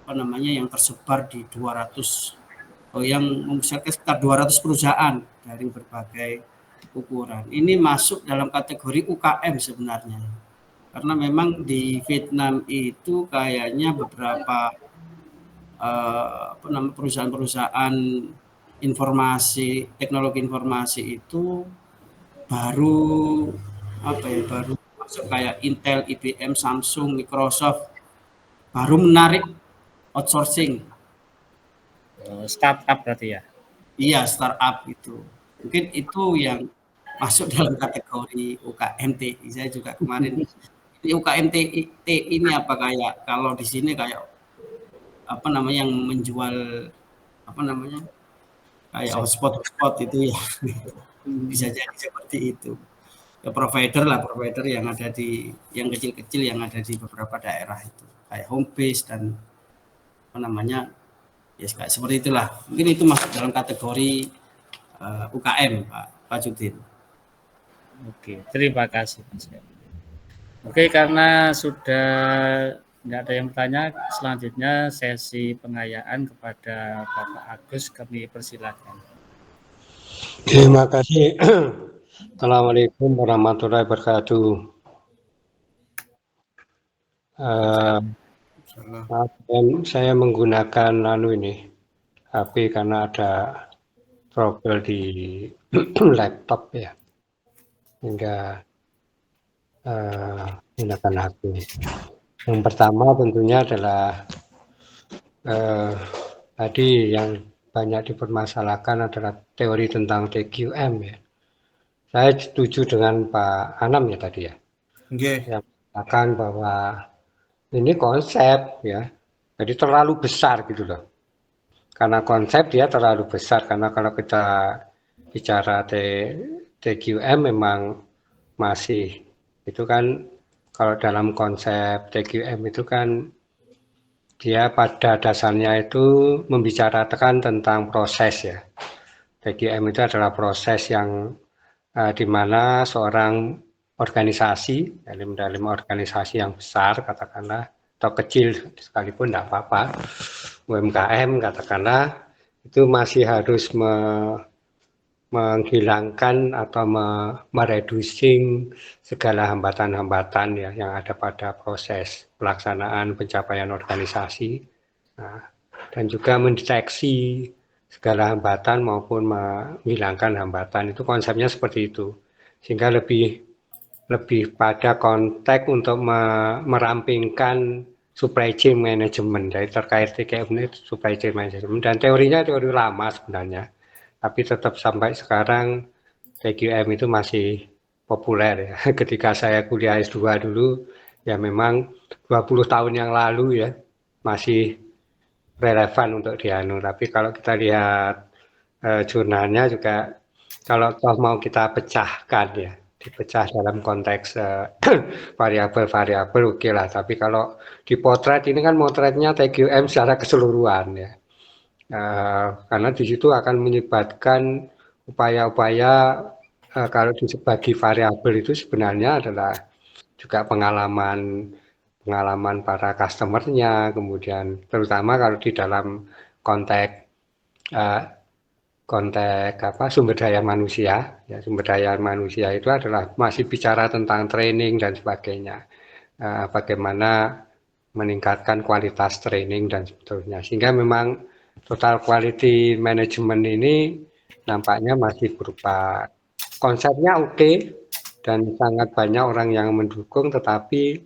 [SPEAKER 3] yang tersebar di 200 yang membesarkan sekitar 200 perusahaan dari berbagai ukuran. Ini masuk dalam kategori UKM sebenarnya. Karena memang di Vietnam itu kayaknya beberapa perusahaan-perusahaan informasi, teknologi informasi itu baru masuk kayak Intel, IBM, Samsung, Microsoft baru menarik outsourcing.
[SPEAKER 4] Startup berarti ya?
[SPEAKER 3] Iya, startup itu. Mungkin itu yang masuk dalam kategori UKM TI. Saya juga kemarin ini UKM TI ini apa kayak kalau di sini kayak yang menjual kayak hotspot itu ya. Bisa jadi seperti itu. Ya, provider yang ada yang kecil-kecil yang ada di beberapa daerah itu kayak home base dan ya kayak seperti itulah. Mungkin itu masuk dalam kategori UKM Pak Judin.
[SPEAKER 4] Oke, terima kasih Mas. Oke, karena sudah tidak ada yang bertanya, selanjutnya sesi pengayaan kepada Bapak Agus kami persilakan.
[SPEAKER 6] Terima kasih. Assalamualaikum warahmatullahi wabarakatuh. Saya menggunakan HP karena ada trouble di laptop ya, hingga menggunakan HP. Yang pertama tentunya adalah tadi yang banyak dipermasalahkan adalah teori tentang TQM ya. Saya setuju dengan Pak Anam ya tadi ya. Yang mengatakan bahwa ini konsep ya, jadi terlalu besar gitu loh. Karena konsep dia terlalu besar, karena kalau kita bicara TQM memang masih itu kan kalau dalam konsep TQM itu kan dia pada dasarnya itu membicarakan tentang proses ya. TQM itu adalah proses yang di mana seorang organisasi, dalam organisasi yang besar katakanlah, atau kecil sekalipun tidak apa-apa, UMKM katakanlah, itu masih harus menghilangkan atau mereducing segala hambatan-hambatan ya yang ada pada proses pelaksanaan pencapaian organisasi, dan juga mendeteksi segala hambatan maupun menghilangkan hambatan. Itu konsepnya seperti itu, sehingga lebih pada konteks untuk merampingkan supply chain management. Jadi terkait TKM ini supply chain management, dan teorinya teori lama sebenarnya, tapi tetap sampai sekarang TQM itu masih populer ya. Ketika saya kuliah S2 dulu, ya memang 20 tahun yang lalu ya, masih relevan untuk dianu. Tapi kalau kita lihat jurnalnya juga, kalau toh mau kita pecahkan ya, dipecah dalam konteks variabel-variabel oke lah. Tapi kalau dipotret, ini kan motretnya TQM secara keseluruhan ya. Karena di situ akan menyebabkan upaya-upaya kalau dibagi variabel itu sebenarnya adalah juga pengalaman para customernya, kemudian terutama kalau di dalam konteks sumber daya manusia, ya sumber daya manusia itu adalah masih bicara tentang training dan sebagainya, bagaimana meningkatkan kualitas training dan sebagainya, sehingga memang total quality management ini nampaknya masih berupa konsepnya oke, dan sangat banyak orang yang mendukung, tetapi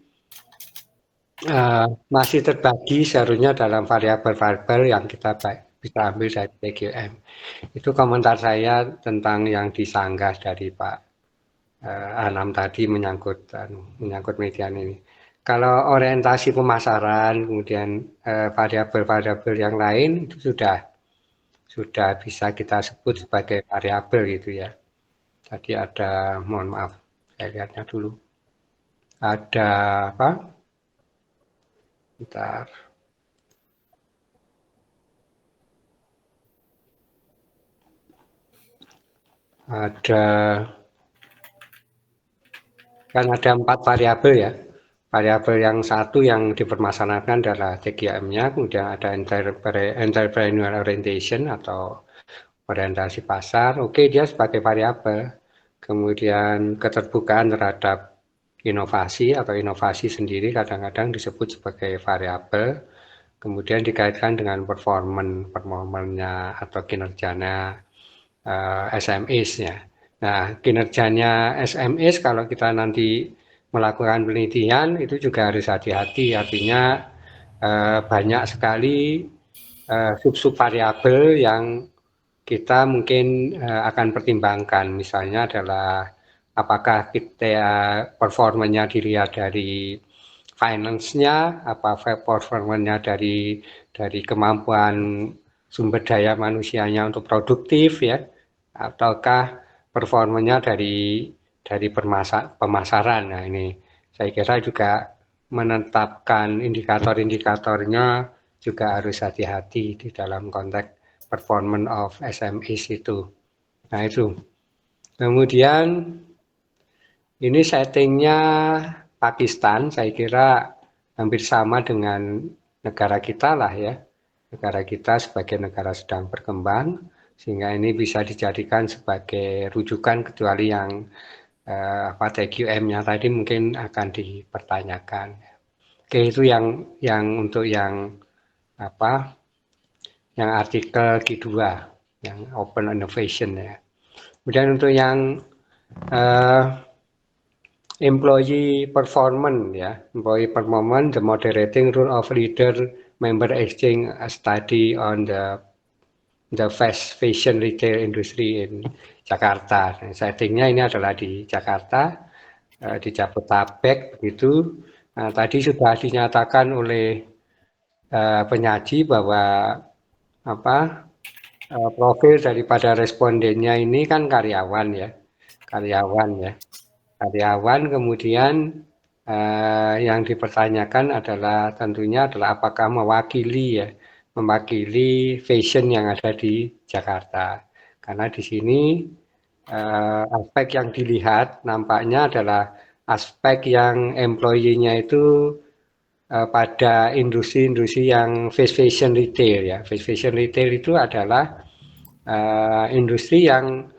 [SPEAKER 6] masih terbagi seharusnya dalam variabel-variabel yang kita bisa ambil dari TQM. Itu komentar saya tentang yang disanggah dari Pak Anam tadi menyangkut median ini. Kalau orientasi pemasaran, kemudian variabel-variabel yang lain itu sudah bisa kita sebut sebagai variabel gitu ya. Tadi ada, mohon maaf, saya lihatnya dulu. Ada apa? Bentar. Kan ada 4 variabel ya. Variabel yang satu yang dipermasalahkan adalah TQM-nya, kemudian ada entrepreneurial orientation atau orientasi pasar. Oke, dia sebagai variabel. Kemudian keterbukaan terhadap inovasi atau inovasi sendiri kadang-kadang disebut sebagai variabel. Kemudian dikaitkan dengan performanya atau kinerjanya SMEs-nya. Nah, kinerjanya SMEs kalau kita nanti melakukan penelitian itu juga harus hati-hati, artinya banyak sekali sub-sub variabel yang kita mungkin akan pertimbangkan. Misalnya adalah apakah kita performanya dilihat dari finance-nya, apa performanya dari kemampuan sumber daya manusianya untuk produktif ya, ataukah performanya dari pemasaran. Nah, ini saya kira juga menetapkan indikator-indikatornya juga harus hati-hati di dalam konteks performance of SMEs itu. Nah, itu. Kemudian ini settingnya Pakistan, saya kira hampir sama dengan negara kita lah ya. Negara kita sebagai negara sedang berkembang, sehingga ini bisa dijadikan sebagai rujukan, kecuali yang TQM-nya tadi mungkin akan dipertanyakan. Oke, itu yang untuk yang artikel Q2, yang open innovation ya. Kemudian untuk yang employee performance ya, employee performance, the moderating role of leader member exchange a study on the fast fashion retail industry in Jakarta. Nah, settingnya ini adalah di Jakarta, di Jabodetabek begitu. Nah, tadi sudah dinyatakan oleh penyaji bahwa profil daripada respondennya ini kan karyawan ya, kemudian yang dipertanyakan adalah tentunya adalah apakah mewakili fashion yang ada di Jakarta, karena di sini aspek yang dilihat nampaknya adalah aspek yang employee-nya itu pada industri-industri yang fast fashion retail ya. Fast fashion retail itu adalah industri yang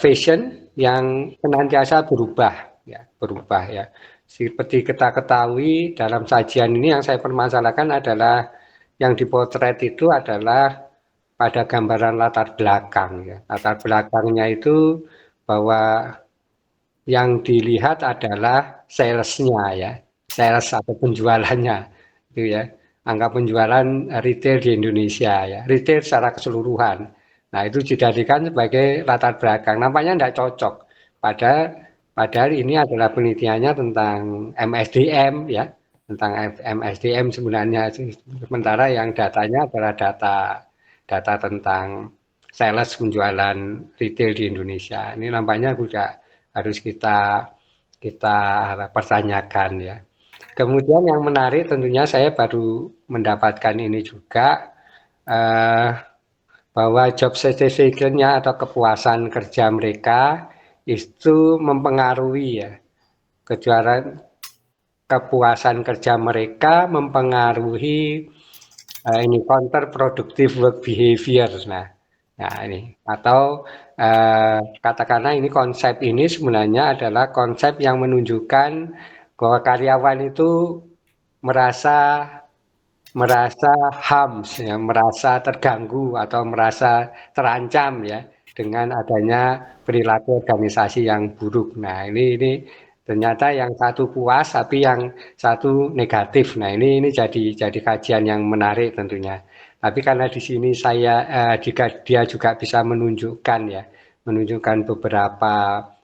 [SPEAKER 6] fashion yang senantiasa berubah ya. Seperti kita ketahui dalam sajian ini yang saya permasalahkan adalah yang dipotret itu adalah pada gambaran latar belakang ya. Latar belakangnya itu bahwa yang dilihat adalah salesnya ya, sales atau penjualannya itu ya. Angka penjualan retail di Indonesia ya, retail secara keseluruhan. Nah itu dijadikan sebagai latar belakang. Nampaknya tidak cocok. Padahal ini adalah penelitiannya tentang MSDM ya, tentang MSDM sebenarnya. Sementara yang datanya adalah data tentang sales penjualan retail di Indonesia. Ini nampaknya juga harus kita pertanyakan ya. Kemudian yang menarik tentunya saya baru mendapatkan ini juga bahwa job satisfaction-nya atau kepuasan kerja mereka itu mempengaruhi ya, kepuasan kerja mereka mempengaruhi ini counterproductive work behavior. Nah ini atau katakanlah ini konsep ini sebenarnya adalah konsep yang menunjukkan bahwa karyawan itu merasa harms ya, merasa terganggu atau merasa terancam ya dengan adanya perilaku organisasi yang buruk. Nah ini ternyata yang satu puas tapi yang satu negatif. Nah ini jadi kajian yang menarik tentunya. Tapi karena di sini jika dia juga bisa menunjukkan beberapa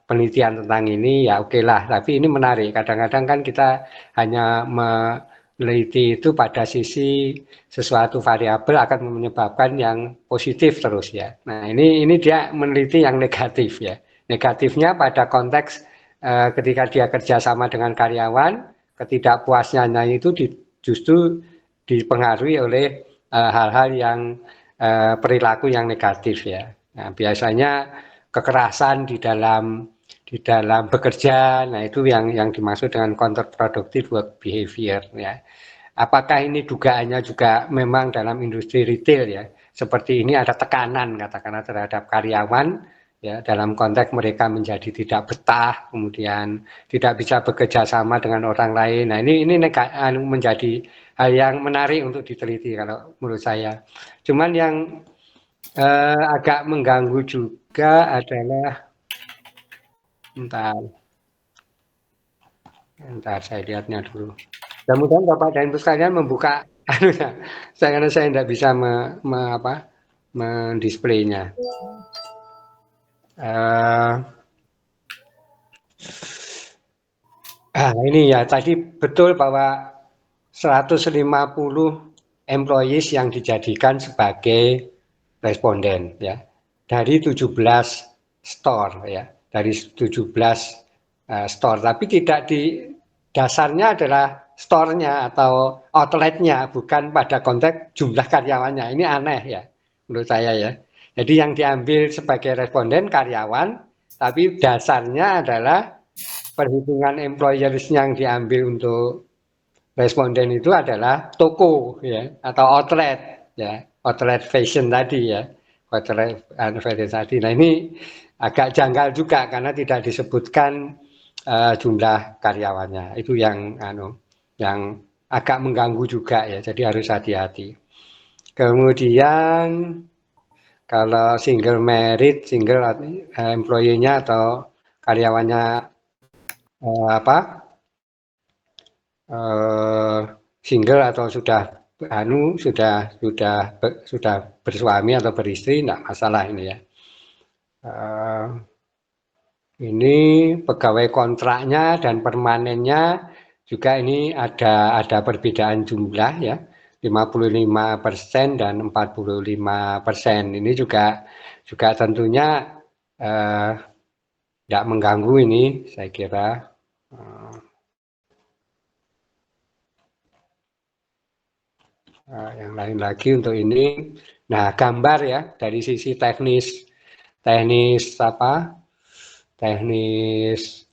[SPEAKER 6] penelitian tentang ini ya oke lah. Tapi ini menarik. Kadang-kadang kan kita hanya meneliti itu pada sisi sesuatu variabel akan menyebabkan yang positif terus ya. Nah ini dia meneliti yang negatif ya. Negatifnya pada konteks ketika dia kerjasama dengan karyawan, ketidakpuasnya itu justru dipengaruhi oleh hal-hal yang perilaku yang negatif ya. Nah, biasanya kekerasan di dalam bekerja, nah itu yang dimaksud dengan counterproductive work behavior ya. Apakah ini dugaannya juga memang dalam industri retail ya? Seperti ini ada tekanan katakanlah terhadap karyawan ya dalam konteks mereka menjadi tidak betah, kemudian tidak bisa bekerja sama dengan orang lain. Nah ini menjadi hal yang menarik untuk diteliti kalau menurut saya. Cuman yang agak mengganggu juga adalah Bentar saya lihatnya dulu. Mudah-mudahan Bapak dan Ibu sekalian membuka karena saya tidak bisa mendisplaynya. Ini ya tadi betul bahwa 150 employees yang dijadikan sebagai responden ya dari 17 store ya, dari 17 store, tapi tidak di dasarnya adalah store-nya atau outlet-nya, bukan pada konteks jumlah karyawannya. Ini aneh ya menurut saya ya. Jadi yang diambil sebagai responden karyawan, tapi dasarnya adalah perhitungan employers yang diambil untuk responden itu adalah toko ya atau outlet ya, outlet fashion tadi ya, outlet fashion tadi. Nah ini agak janggal juga karena tidak disebutkan jumlah karyawannya. Itu yang agak mengganggu juga ya, jadi harus hati-hati. Kemudian kalau single employee-nya atau karyawannya single atau sudah bersuami atau beristri, tidak masalah ini ya. Ini pegawai kontraknya dan permanennya juga ini ada perbedaan jumlah ya, 55% dan 45%. Ini juga tentunya tidak mengganggu ini saya kira. Yang lain lagi untuk ini, nah gambar ya dari sisi teknis teknis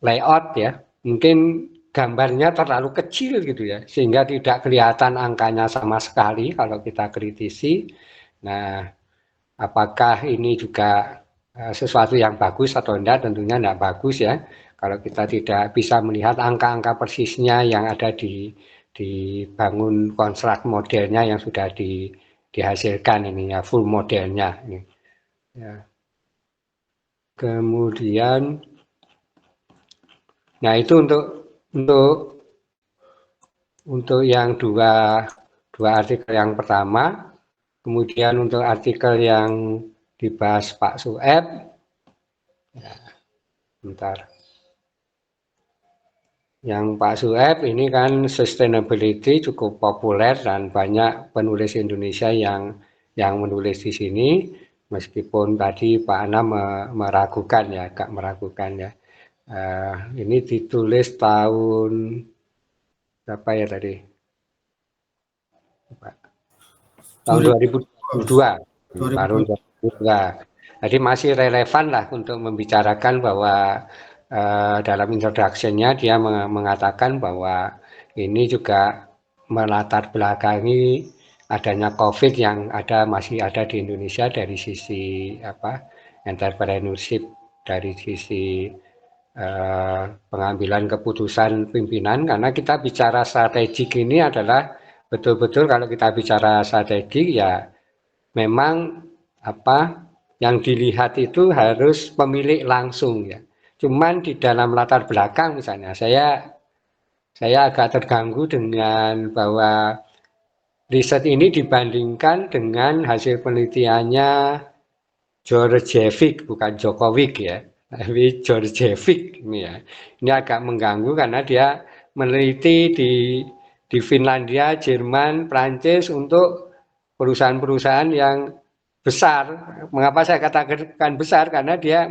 [SPEAKER 6] layout ya, mungkin gambarnya terlalu kecil gitu ya, sehingga tidak kelihatan angkanya sama sekali kalau kita kritisi. Nah, apakah ini juga sesuatu yang bagus atau enggak? Tentunya enggak bagus ya, kalau kita tidak bisa melihat angka-angka persisnya yang ada di bangun konstruk modelnya yang sudah dihasilkan ini ya, full modelnya ini. Ya. Kemudian, nah itu untuk yang dua artikel yang pertama. Kemudian untuk artikel yang dibahas Pak Sueb, ya, bentar. Yang Pak Sueb ini kan sustainability cukup populer dan banyak penulis Indonesia yang menulis di sini, meskipun tadi Pak Anam meragukan ya, agak meragukan ya. Ini ditulis tahun berapa ya tadi? Tahun 2022. Tahun 2022. Jadi masih relevan lah untuk membicarakan bahwa dalam introduction-nya dia mengatakan bahwa ini juga melatar belakangi adanya COVID yang masih ada di Indonesia dari sisi entrepreneurship, dari sisi pengambilan keputusan pimpinan, karena kita bicara strategik ini adalah betul-betul kalau kita bicara strategik ya memang yang dilihat itu harus pemilik langsung ya. Cuman di dalam latar belakang misalnya saya agak terganggu dengan bahwa riset ini dibandingkan dengan hasil penelitiannya Georgievich, bukan Djokovic ya, tapi Georgievich ini ya. Ini agak mengganggu karena dia meneliti di Finlandia, Jerman, Prancis untuk perusahaan-perusahaan yang besar. Mengapa saya katakan besar? Karena dia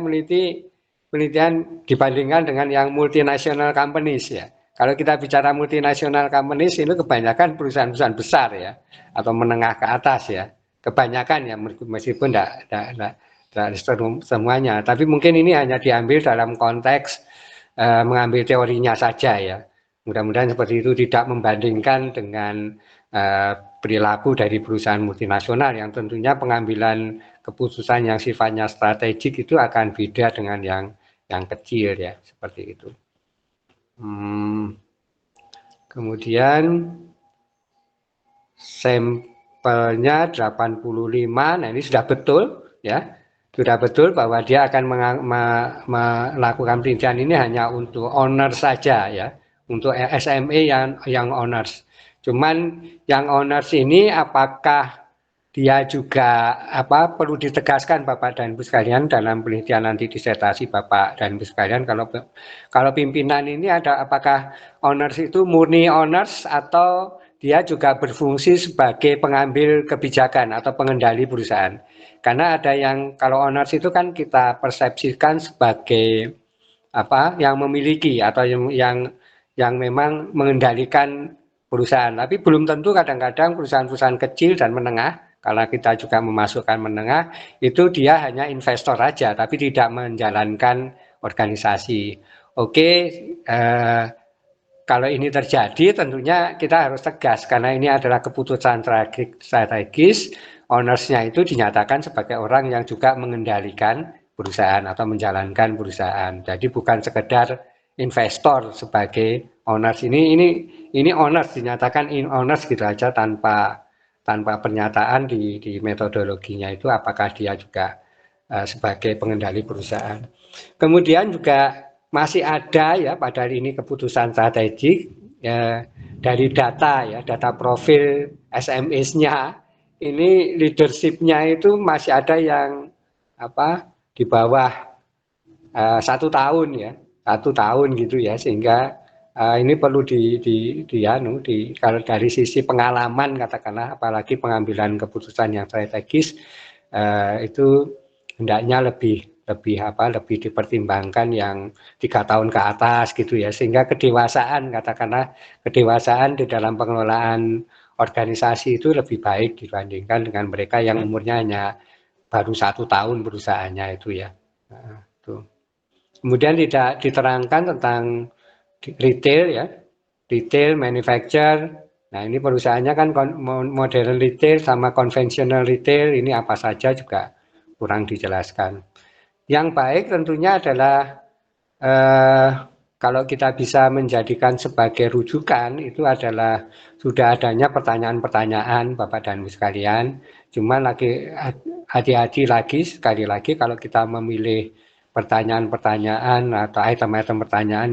[SPEAKER 6] penelitian dibandingkan dengan yang multinational companies ya. Kalau kita bicara multinational companies ini kebanyakan perusahaan-perusahaan besar ya, atau menengah ke atas ya. Kebanyakan ya, meskipun tidak semuanya. Tapi mungkin ini hanya diambil dalam konteks mengambil teorinya saja ya. Mudah-mudahan seperti itu, tidak membandingkan dengan perilaku dari perusahaan multinasional yang tentunya pengambilan keputusan yang sifatnya strategik itu akan beda dengan yang kecil ya, seperti itu. Kemudian sampelnya 85, nah ini sudah betul ya, sudah betul bahwa dia akan melakukan penelitian ini hanya untuk owner saja ya, untuk SME yang owners. Cuman yang owners ini apakah dia juga perlu ditegaskan Bapak dan Ibu sekalian dalam penelitian nanti disertasi Bapak dan Ibu sekalian, kalau pimpinan ini apakah owners itu murni owners atau dia juga berfungsi sebagai pengambil kebijakan atau pengendali perusahaan. Karena ada yang kalau owners itu kan kita persepsikan sebagai yang memiliki atau yang memang mengendalikan perusahaan, tapi belum tentu. Kadang-kadang perusahaan-perusahahan kecil dan menengah, kalau kita juga memasukkan menengah, itu dia hanya investor saja, tapi tidak menjalankan organisasi. Oke, kalau ini terjadi tentunya kita harus tegas, karena ini adalah keputusan strategis. Ownersnya itu dinyatakan sebagai orang yang juga mengendalikan perusahaan atau menjalankan perusahaan. Jadi bukan sekedar investor sebagai owners. Ini owners, dinyatakan owners gitu aja tanpa pernyataan di metodologinya itu apakah dia juga sebagai pengendali perusahaan. Kemudian juga masih ada ya, padahal ini keputusan strategik ya, dari data profil SMEs-nya ini, leadership-nya itu masih ada yang di bawah 1 tahun ya, 1 tahun gitu ya, sehingga ini perlu kalau dari sisi pengalaman katakanlah, apalagi pengambilan keputusan yang strategis itu hendaknya lebih dipertimbangkan yang 3 tahun ke atas gitu ya, sehingga kedewasaan di dalam pengelolaan organisasi itu lebih baik dibandingkan dengan mereka yang umurnya hanya baru 1 tahun perusahaannya itu ya. Nah, itu. Kemudian tidak diterangkan tentang retail ya, retail, manufacture. Nah ini perusahaannya kan modern retail sama konvensional retail, ini apa saja juga kurang dijelaskan. Yang baik tentunya adalah kalau kita bisa menjadikan sebagai rujukan itu adalah sudah adanya pertanyaan-pertanyaan Bapak dan Ibu sekalian. Cuma lagi hati-hati lagi sekali lagi kalau kita memilih pertanyaan-pertanyaan atau item-item pertanyaan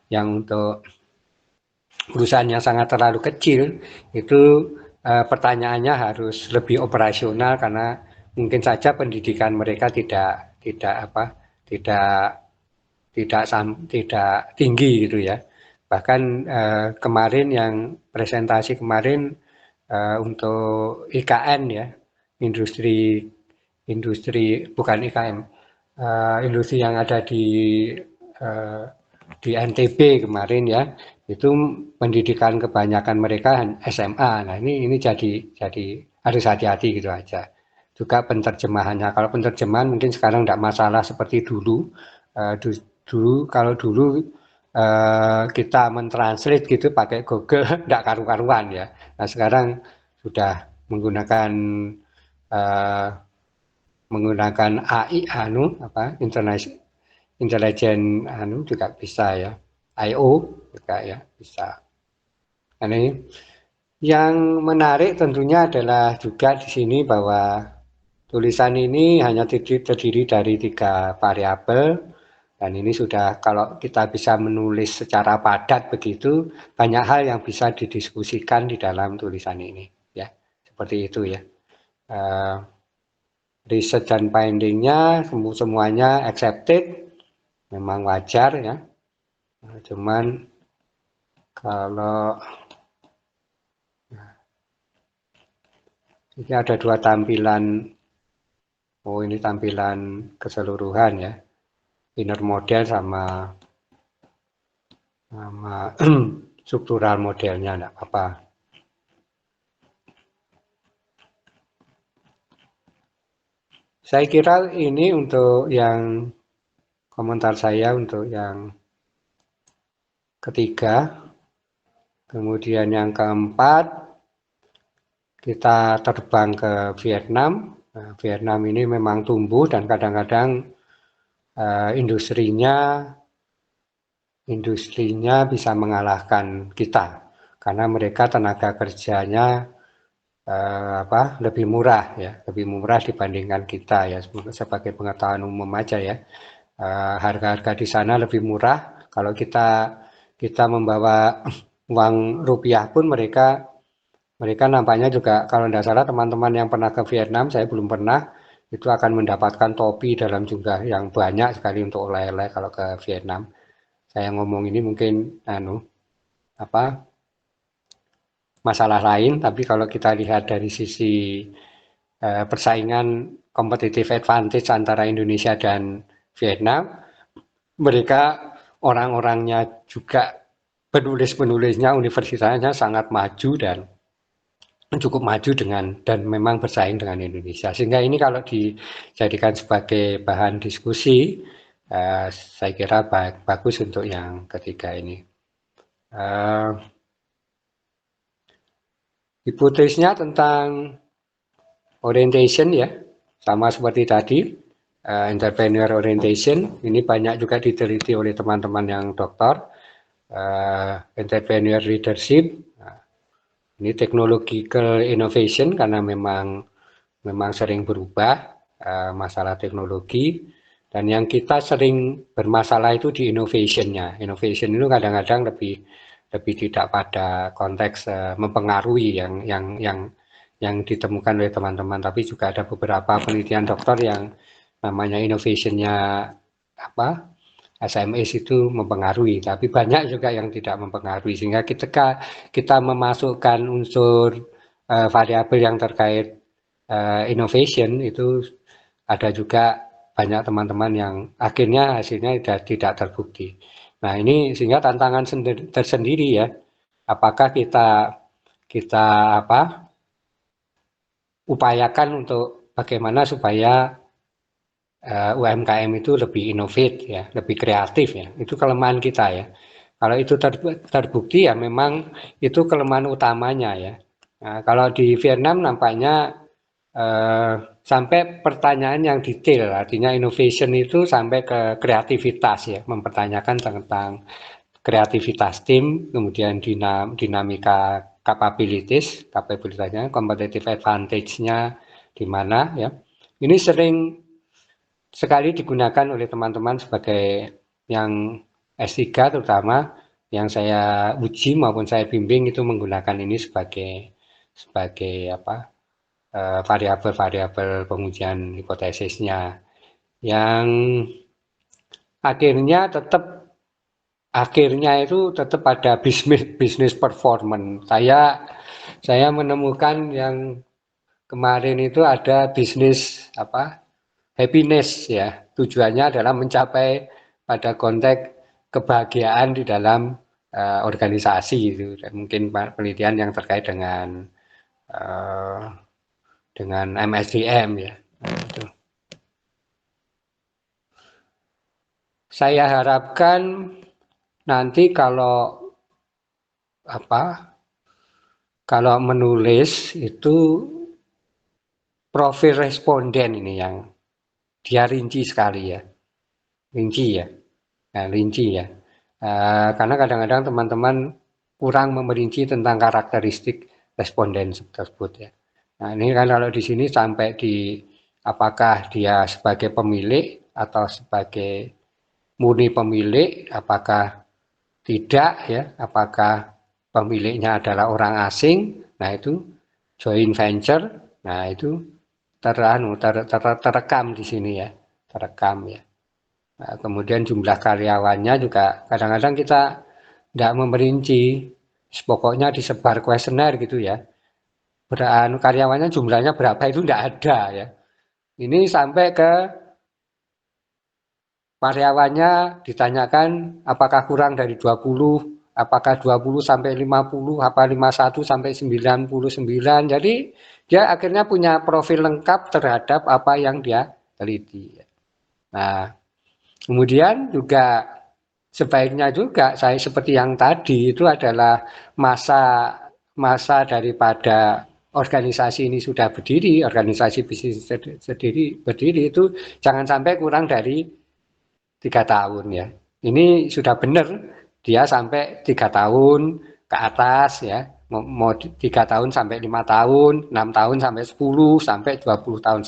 [SPEAKER 6] yang untuk perusahaan yang sangat terlalu kecil itu pertanyaannya harus lebih operasional karena mungkin saja pendidikan mereka tidak tinggi gitu ya. Bahkan kemarin yang presentasi kemarin untuk IKN ya, industri bukan IKM, industri yang ada di NTB kemarin ya, itu pendidikan kebanyakan mereka SMA. Nah ini jadi harus hati-hati gitu aja. Juga penerjemahannya, kalau penerjemahan mungkin sekarang tidak masalah seperti dulu. Kalau dulu kita mentranslate gitu pakai Google tidak karu-karuan ya. Nah sekarang sudah menggunakan AI intelijen juga bisa ya, I/O juga ya bisa. Nah, ini yang menarik tentunya adalah juga di sini bahwa tulisan ini hanya terdiri dari 3 variabel. Dan ini sudah kalau kita bisa menulis secara padat begitu, banyak hal yang bisa didiskusikan di dalam tulisan ini. Ya, seperti itu ya. Research dan findingnya semuanya accepted, memang wajar ya. Cuman kalau ini ada 2 tampilan. Oh ini tampilan keseluruhan ya. Inner model sama struktural modelnya enggak apa-apa. Saya kira ini untuk yang komentar saya untuk yang ketiga. Kemudian yang keempat kita terbang ke Vietnam. Nah, Vietnam ini memang tumbuh dan kadang-kadang industrinya bisa mengalahkan kita karena mereka tenaga kerjanya lebih murah ya, lebih murah dibandingkan kita ya, sebagai pengetahuan umum aja ya. Harga-harga di sana lebih murah. Kalau kita membawa uang rupiah pun mereka nampaknya juga, kalau tidak salah teman-teman yang pernah ke Vietnam, saya belum pernah, itu akan mendapatkan topi dalam jumlah yang banyak sekali untuk oleh-oleh kalau ke Vietnam. Saya ngomong ini mungkin masalah lain, tapi kalau kita lihat dari sisi persaingan competitive advantage antara Indonesia dan Vietnam, mereka orang-orangnya juga penulis-penulisnya, universitasnya sangat maju dan cukup maju dan memang bersaing dengan Indonesia. Sehingga ini kalau dijadikan sebagai bahan diskusi, saya kira bagus untuk yang ketiga ini. Hipotesisnya tentang orientation ya, sama seperti tadi, entrepreneur orientation, ini banyak juga diteliti oleh teman-teman yang doktor. Entrepreneur leadership, ini technological innovation karena memang sering berubah masalah teknologi, dan yang kita sering bermasalah itu di innovation-nya. Innovation itu kadang-kadang lebih tidak pada konteks mempengaruhi yang ditemukan oleh teman-teman, tapi juga ada beberapa penelitian dokter yang namanya innovation-nya SMS itu mempengaruhi, tapi banyak juga yang tidak mempengaruhi, sehingga kita memasukkan unsur variabel yang terkait innovation itu ada juga banyak teman-teman yang akhirnya hasilnya tidak terbukti. Nah ini sehingga tantangan tersendiri ya, apakah kita upayakan untuk bagaimana supaya UMKM itu lebih inovatif ya, lebih kreatif ya. Itu kelemahan kita ya. Kalau itu terbukti ya memang itu kelemahan utamanya ya. Nah, kalau di Vietnam nampaknya sampai pertanyaan yang detail, artinya innovation itu sampai ke kreativitas ya, mempertanyakan tentang kreativitas tim, kemudian dinamika kapabilitasnya, competitive advantage-nya di mana ya. Ini sering sekali digunakan oleh teman-teman sebagai yang S3 terutama yang saya uji maupun saya bimbing itu menggunakan ini sebagai variabel-variabel pengujian hipotesisnya yang akhirnya itu tetap ada bisnis performance. Saya menemukan yang kemarin itu ada bisnis happiness ya, tujuannya adalah mencapai pada konteks kebahagiaan di dalam organisasi itu. Dan mungkin penelitian yang terkait dengan MSDM ya. Itu. Saya harapkan nanti kalau menulis itu profil responden ini yang dia rinci sekali ya, rinci ya. Karena kadang-kadang teman-teman kurang memerinci tentang karakteristik responden tersebut ya. Nah ini kan kalau di sini sampai di apakah dia sebagai pemilik atau sebagai murni pemilik, apakah tidak ya, apakah pemiliknya adalah orang asing, nah itu joint venture, nah itu terekam di sini ya, terekam ya. Nah, kemudian jumlah karyawannya juga kadang-kadang kita tidak memperinci, pokoknya disebar kuesioner gitu ya. Karyawannya jumlahnya berapa itu tidak ada ya. Ini sampai ke karyawannya ditanyakan apakah kurang dari 20, apakah 20 sampai 50, apa 51 sampai 99. Jadi dia akhirnya punya profil lengkap terhadap apa yang dia teliti. Nah, kemudian juga sebaiknya juga saya seperti yang tadi itu adalah masa daripada organisasi ini sudah berdiri, organisasi bisnis berdiri itu jangan sampai kurang dari 3 tahun ya. Ini sudah benar dia sampai 3 tahun ke atas ya. Mau 3 tahun sampai 5 tahun, 6 tahun sampai 10, sampai 20 tahun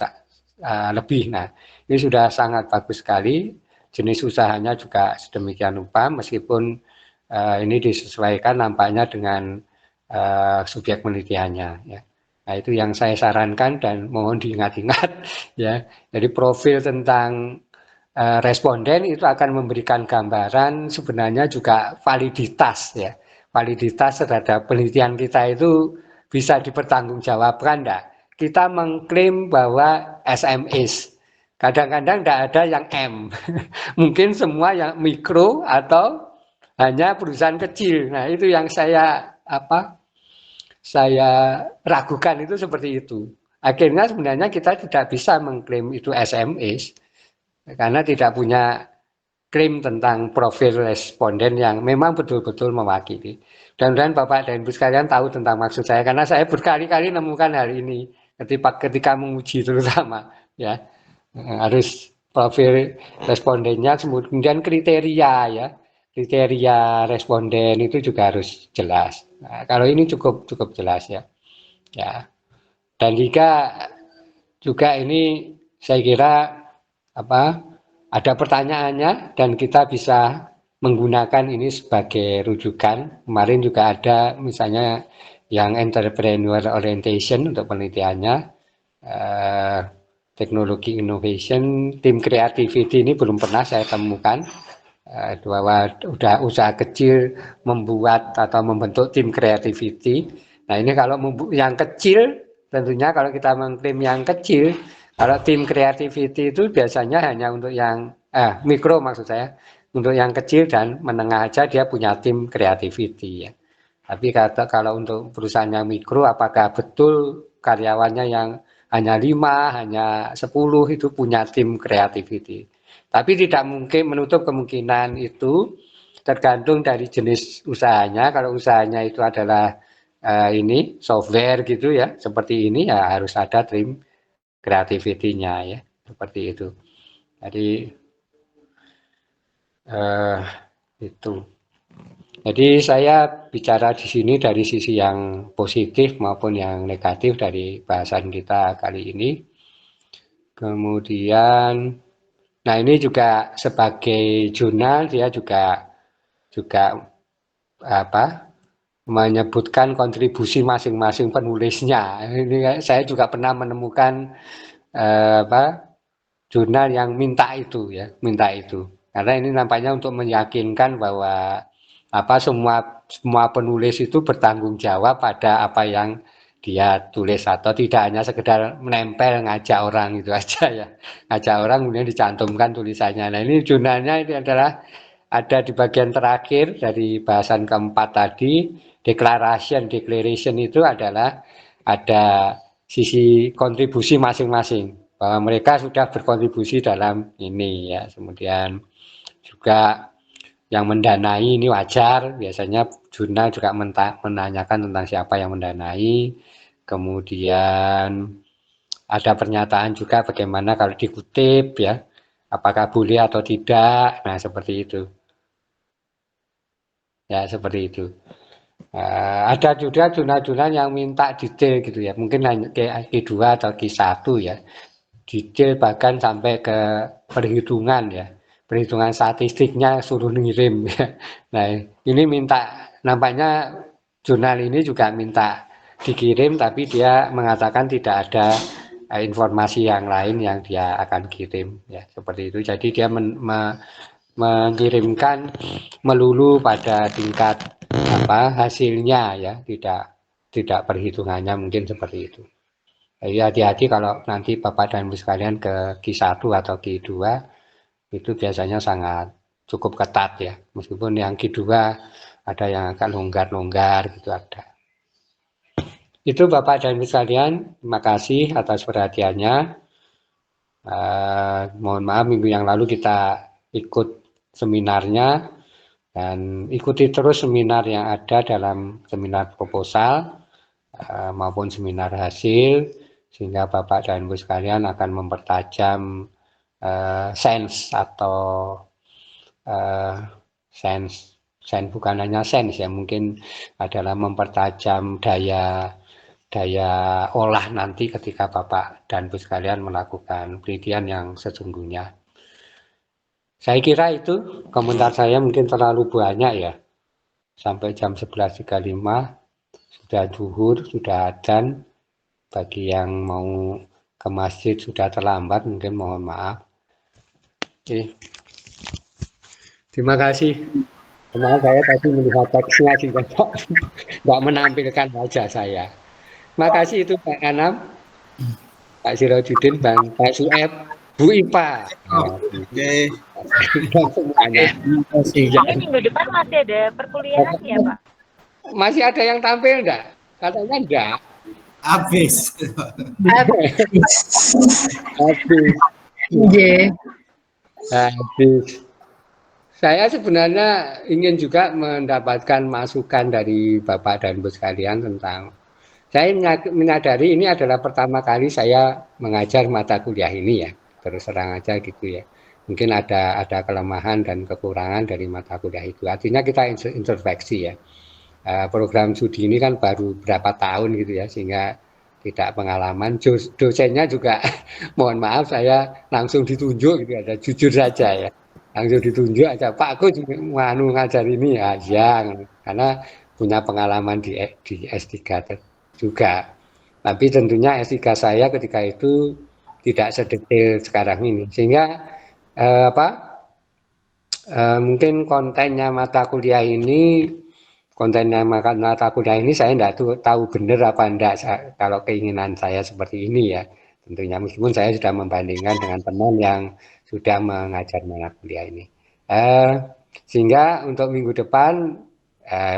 [SPEAKER 6] lebih. Nah, ini sudah sangat bagus sekali. Jenis usahanya juga sedemikian rupa, meskipun ini disesuaikan nampaknya dengan subjek penelitiannya. Ya. Nah, itu yang saya sarankan dan mohon diingat-ingat. Ya. Jadi profil tentang responden itu akan memberikan gambaran sebenarnya juga validitas ya. Validitas terhadap penelitian kita itu bisa dipertanggungjawabkan enggak? Kita mengklaim bahwa SMS. Kadang-kadang tidak ada yang M. Mungkin semua yang mikro atau hanya perusahaan kecil. Nah, itu yang saya ragukan itu seperti itu. Akhirnya sebenarnya kita tidak bisa mengklaim itu SMS karena tidak punya klaim tentang profil responden yang memang betul-betul mewakili. Dan Bapak dan Ibu sekalian tahu tentang maksud saya karena saya berkali-kali menemukan hal ini ketika menguji terutama ya. Harus profil respondennya, kemudian kriteria responden itu juga harus jelas. Nah, kalau ini cukup jelas ya. Dan juga ini saya kira ada pertanyaannya dan kita bisa menggunakan ini sebagai rujukan. Kemarin juga ada misalnya yang entrepreneur orientation untuk penelitiannya. Teknologi innovation, tim creativity ini belum pernah saya temukan bahwa udah usaha kecil membuat atau membentuk tim creativity. Nah ini kalau yang kecil tentunya kalau kita mengklaim yang kecil, kalau tim creativity itu biasanya hanya untuk yang mikro maksud saya, untuk yang kecil dan menengah aja dia punya tim creativity ya. Tapi kalau untuk perusahaan yang mikro apakah betul karyawannya yang hanya 5, hanya 10 itu punya tim creativity. Tapi tidak mungkin menutup kemungkinan itu tergantung dari jenis usahanya. Kalau usahanya itu adalah ini software gitu ya, seperti ini ya harus ada tim creativity-nya ya, seperti itu. Jadi itu. Jadi saya bicara di sini dari sisi yang positif maupun yang negatif dari bahasan kita kali ini. Kemudian, nah ini juga sebagai jurnal dia juga menyebutkan kontribusi masing-masing penulisnya. Ini saya juga pernah menemukan jurnal yang minta itu ya, minta itu. Karena ini nampaknya untuk meyakinkan bahwa semua penulis itu bertanggung jawab pada apa yang dia tulis atau tidak hanya sekedar menempel ngajak orang itu aja ya, ngajak orang kemudian dicantumkan tulisannya. Nah ini jurnalnya ini adalah ada di bagian terakhir dari bahasan keempat tadi, declaration itu adalah ada sisi kontribusi masing-masing bahwa mereka sudah berkontribusi dalam ini ya. Kemudian juga yang mendanai ini wajar, biasanya jurnal juga menanyakan tentang siapa yang mendanai. Kemudian ada pernyataan juga bagaimana kalau dikutip ya, apakah boleh atau tidak. Nah seperti itu ya, seperti itu. Ada juga jurnal-jurnal yang minta detail gitu ya, mungkin Q2 atau Q1 ya, detail bahkan sampai ke perhitungan ya, perhitungan statistiknya suruh ngirim ya. Nah ini minta, nampaknya jurnal ini juga minta dikirim, tapi dia mengatakan tidak ada informasi yang lain yang dia akan kirim ya, seperti itu. Jadi dia mengirimkan melulu pada tingkat hasilnya ya, tidak perhitungannya, mungkin seperti itu. Jadi hati-hati kalau nanti Bapak dan Ibu sekalian ke Q1 atau Q2 itu biasanya sangat cukup ketat ya, meskipun yang Q2 ada yang akan longgar-longgar gitu ada. Itu Bapak dan Ibu sekalian, terima kasih atas perhatiannya. Mohon maaf minggu yang lalu kita ikut seminarnya, dan ikuti terus seminar yang ada dalam seminar proposal maupun seminar hasil, sehingga Bapak dan Ibu sekalian akan mempertajam sense atau sense bukan hanya sense ya, mungkin adalah mempertajam daya olah nanti ketika Bapak dan Ibu sekalian melakukan penelitian yang sesungguhnya. Saya kira itu komentar saya, mungkin terlalu banyak ya. Sampai jam 11.35 sudah zuhur, sudah adzan. Bagi yang mau ke masjid sudah terlambat, mungkin mohon maaf. Oke. Terima kasih. Maaf saya tadi melihat teksnya sehingga tidak menampilkan wajah saya. Terima kasih itu Pak Anam, Pak Sirojudin, Pak Sueb, Bu Ipa.
[SPEAKER 5] Oke.
[SPEAKER 6] Semuanya.
[SPEAKER 2] Ini minggu depan masih ada perkuliahan ya Pak?
[SPEAKER 6] Masih ada yang tampil enggak? Katanya enggak.
[SPEAKER 3] Habis.
[SPEAKER 6] Habis. Saya sebenarnya ingin juga mendapatkan masukan dari Bapak dan Ibu sekalian tentang, saya menyadari ini adalah pertama kali saya mengajar mata kuliah ini ya, terus terang aja gitu ya. Mungkin ada kelemahan dan kekurangan dari mata kuliah itu. Artinya kita introspeksi ya. Program studi ini kan baru berapa tahun gitu ya, sehingga tidak pengalaman. Dosennya juga mohon maaf saya langsung ditunjuk gitu, ada jujur saja ya. Langsung ditunjuk aja, Pak aku juga mau ngajar ini ya, karena punya pengalaman di S3 juga. Tapi tentunya S3 saya ketika itu tidak sedetail sekarang ini, sehingga mungkin kontennya mata kuliah ini saya tidak tahu benar apa enggak kalau keinginan saya seperti ini ya, tentunya meskipun saya sudah membandingkan dengan teman yang sudah mengajar mata kuliah ini. Sehingga untuk minggu depan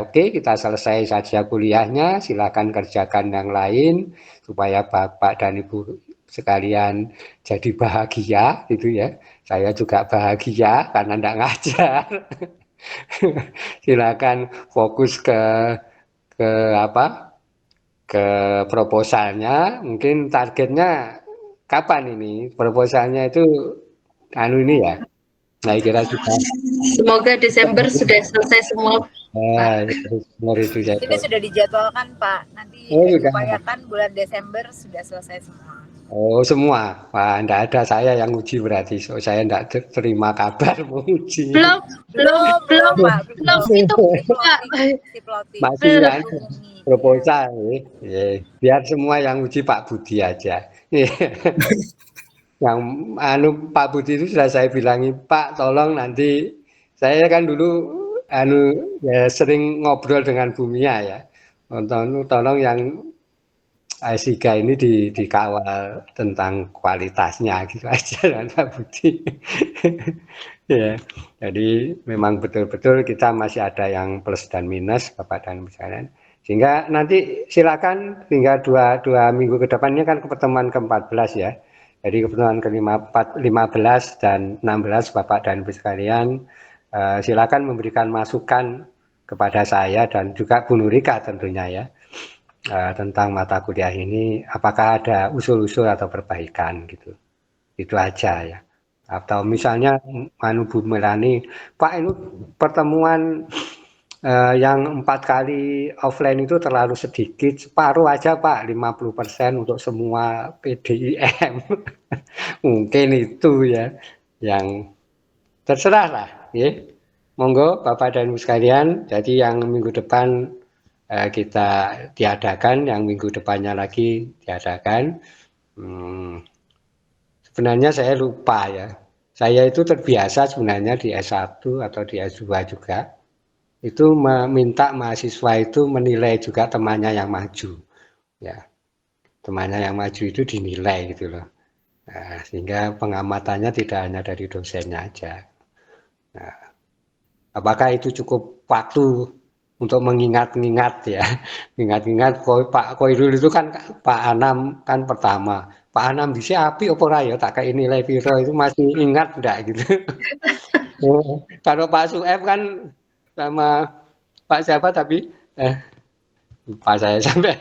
[SPEAKER 6] oke, kita selesai saja kuliahnya, silakan kerjakan yang lain supaya Bapak dan Ibu sekalian jadi bahagia gitu ya. Saya juga bahagia karena enggak ngajar. Silakan fokus ke apa? Ke proposalnya. Mungkin targetnya kapan ini? Proposalnya itu ini ya. Saya kira sudah.
[SPEAKER 7] Semoga Desember sudah selesai semua.
[SPEAKER 6] Desember itu ya.
[SPEAKER 2] Ini sudah dijadwalkan Pak. Nanti diupayakan bulan Desember sudah selesai semua.
[SPEAKER 6] Oh semua, wah enggak ada saya yang uji berarti, so saya enggak terima kabar mau uji.
[SPEAKER 7] Belum Pak. Belum itu Pak.
[SPEAKER 6] Masih kan proposal, ya. Biar semua yang uji Pak Budi aja. Yang Pak Budi itu sudah saya bilangi, Pak tolong nanti saya kan dulu ya sering ngobrol dengan Bu Mia ya. Tolong yang S3 ini dikawal tentang kualitasnya gitu aja kan Pak Budi. Ya, jadi memang betul-betul kita masih ada yang plus dan minus Bapak dan Ibu sekalian. Sehingga nanti silakan hingga dua minggu ke depannya kan ke pertemuan ke-14 ya. Jadi ke pertemuan ke-15 dan 16 Bapak dan Ibu sekalian silakan memberikan masukan kepada saya dan juga Bu Nurika tentunya ya. Tentang mata kuliah ini apakah ada usul-usul atau perbaikan gitu. Itu aja ya. Atau misalnya Bu Melani, Pak ini pertemuan yang 4 kali offline itu terlalu sedikit, separuh aja Pak, 50% untuk semua PDIM. Mungkin itu ya yang terserah lah ya. Monggo Bapak dan Ibu sekalian, jadi yang minggu depan kita tiadakan, yang minggu depannya lagi tiadakan. Sebenarnya saya lupa ya. Saya itu terbiasa sebenarnya di S1 atau di S2 juga. Itu meminta mahasiswa itu menilai juga temannya yang maju. Ya. Temannya yang maju itu dinilai gitu loh. Nah, sehingga pengamatannya tidak hanya dari dosennya aja. Nah, apakah itu cukup waktu untuk mengingat-ingat ya, ingat-ingat Pak Koirul itu kan Pak Anam kan pertama, Pak Anam bisa api apa ya tak kayak nilai piro itu masih ingat enggak gitu. Kalau Pak Sueb kan sama Pak siapa tapi lupa saya sampai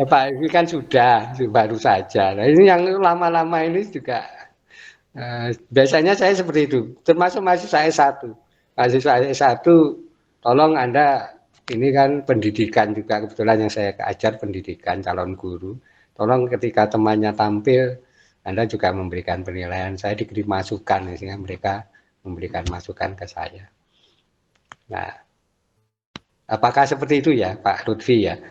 [SPEAKER 6] Pak ini kan sudah baru saja. Nah, ini yang lama-lama ini juga biasanya saya seperti itu, termasuk mahasiswa S1. Mahasiswa S1, tolong Anda, ini kan pendidikan juga, kebetulan yang saya ajar pendidikan, calon guru. Tolong ketika temannya tampil, Anda juga memberikan penilaian. Saya diberi masukan, sehingga mereka memberikan masukan ke saya. Nah, apakah seperti itu ya Pak Lutfi ya?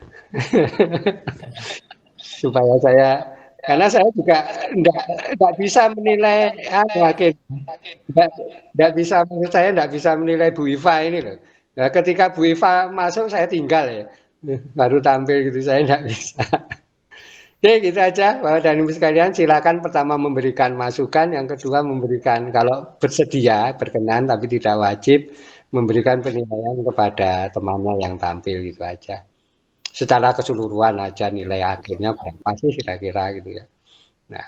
[SPEAKER 6] Supaya saya, karena saya juga enggak bisa menilai enggak bisa menilai Bu Iva ini loh. Nah, ketika Bu Iva masuk saya tinggal ya. Baru tampil gitu saya enggak bisa. Oke, gitu aja Bapak dan Ibu sekalian, silakan pertama memberikan masukan, yang kedua memberikan kalau bersedia, berkenan tapi tidak wajib memberikan penilaian kepada temannya yang tampil gitu aja. Secara keseluruhan aja nilai akhirnya berapa sih kira-kira gitu ya. Nah,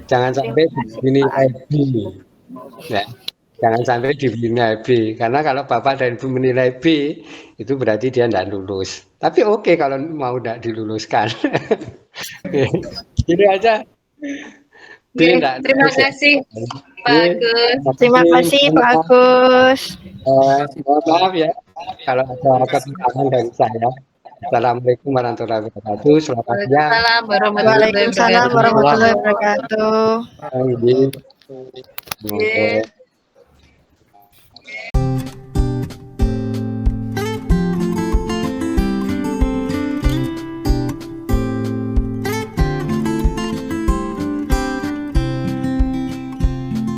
[SPEAKER 6] jangan sampai dinilai B, ya. Jangan sampai dinilai B, karena kalau Bapak dan Ibu menilai B itu berarti dia tidak lulus. Tapi oke kalau mau tidak diluluskan. Gitu aja.
[SPEAKER 7] Terima kasih Pak Agus.
[SPEAKER 2] Terima kasih Pak Agus.
[SPEAKER 6] Mohon maaf ya kalau ada kekurangan dari saya. Assalamualaikum warahmatullahi wabarakatuh. Selamat siang.
[SPEAKER 2] Waalaikumsalam warahmatullahi wabarakatuh.
[SPEAKER 6] Terima kasih.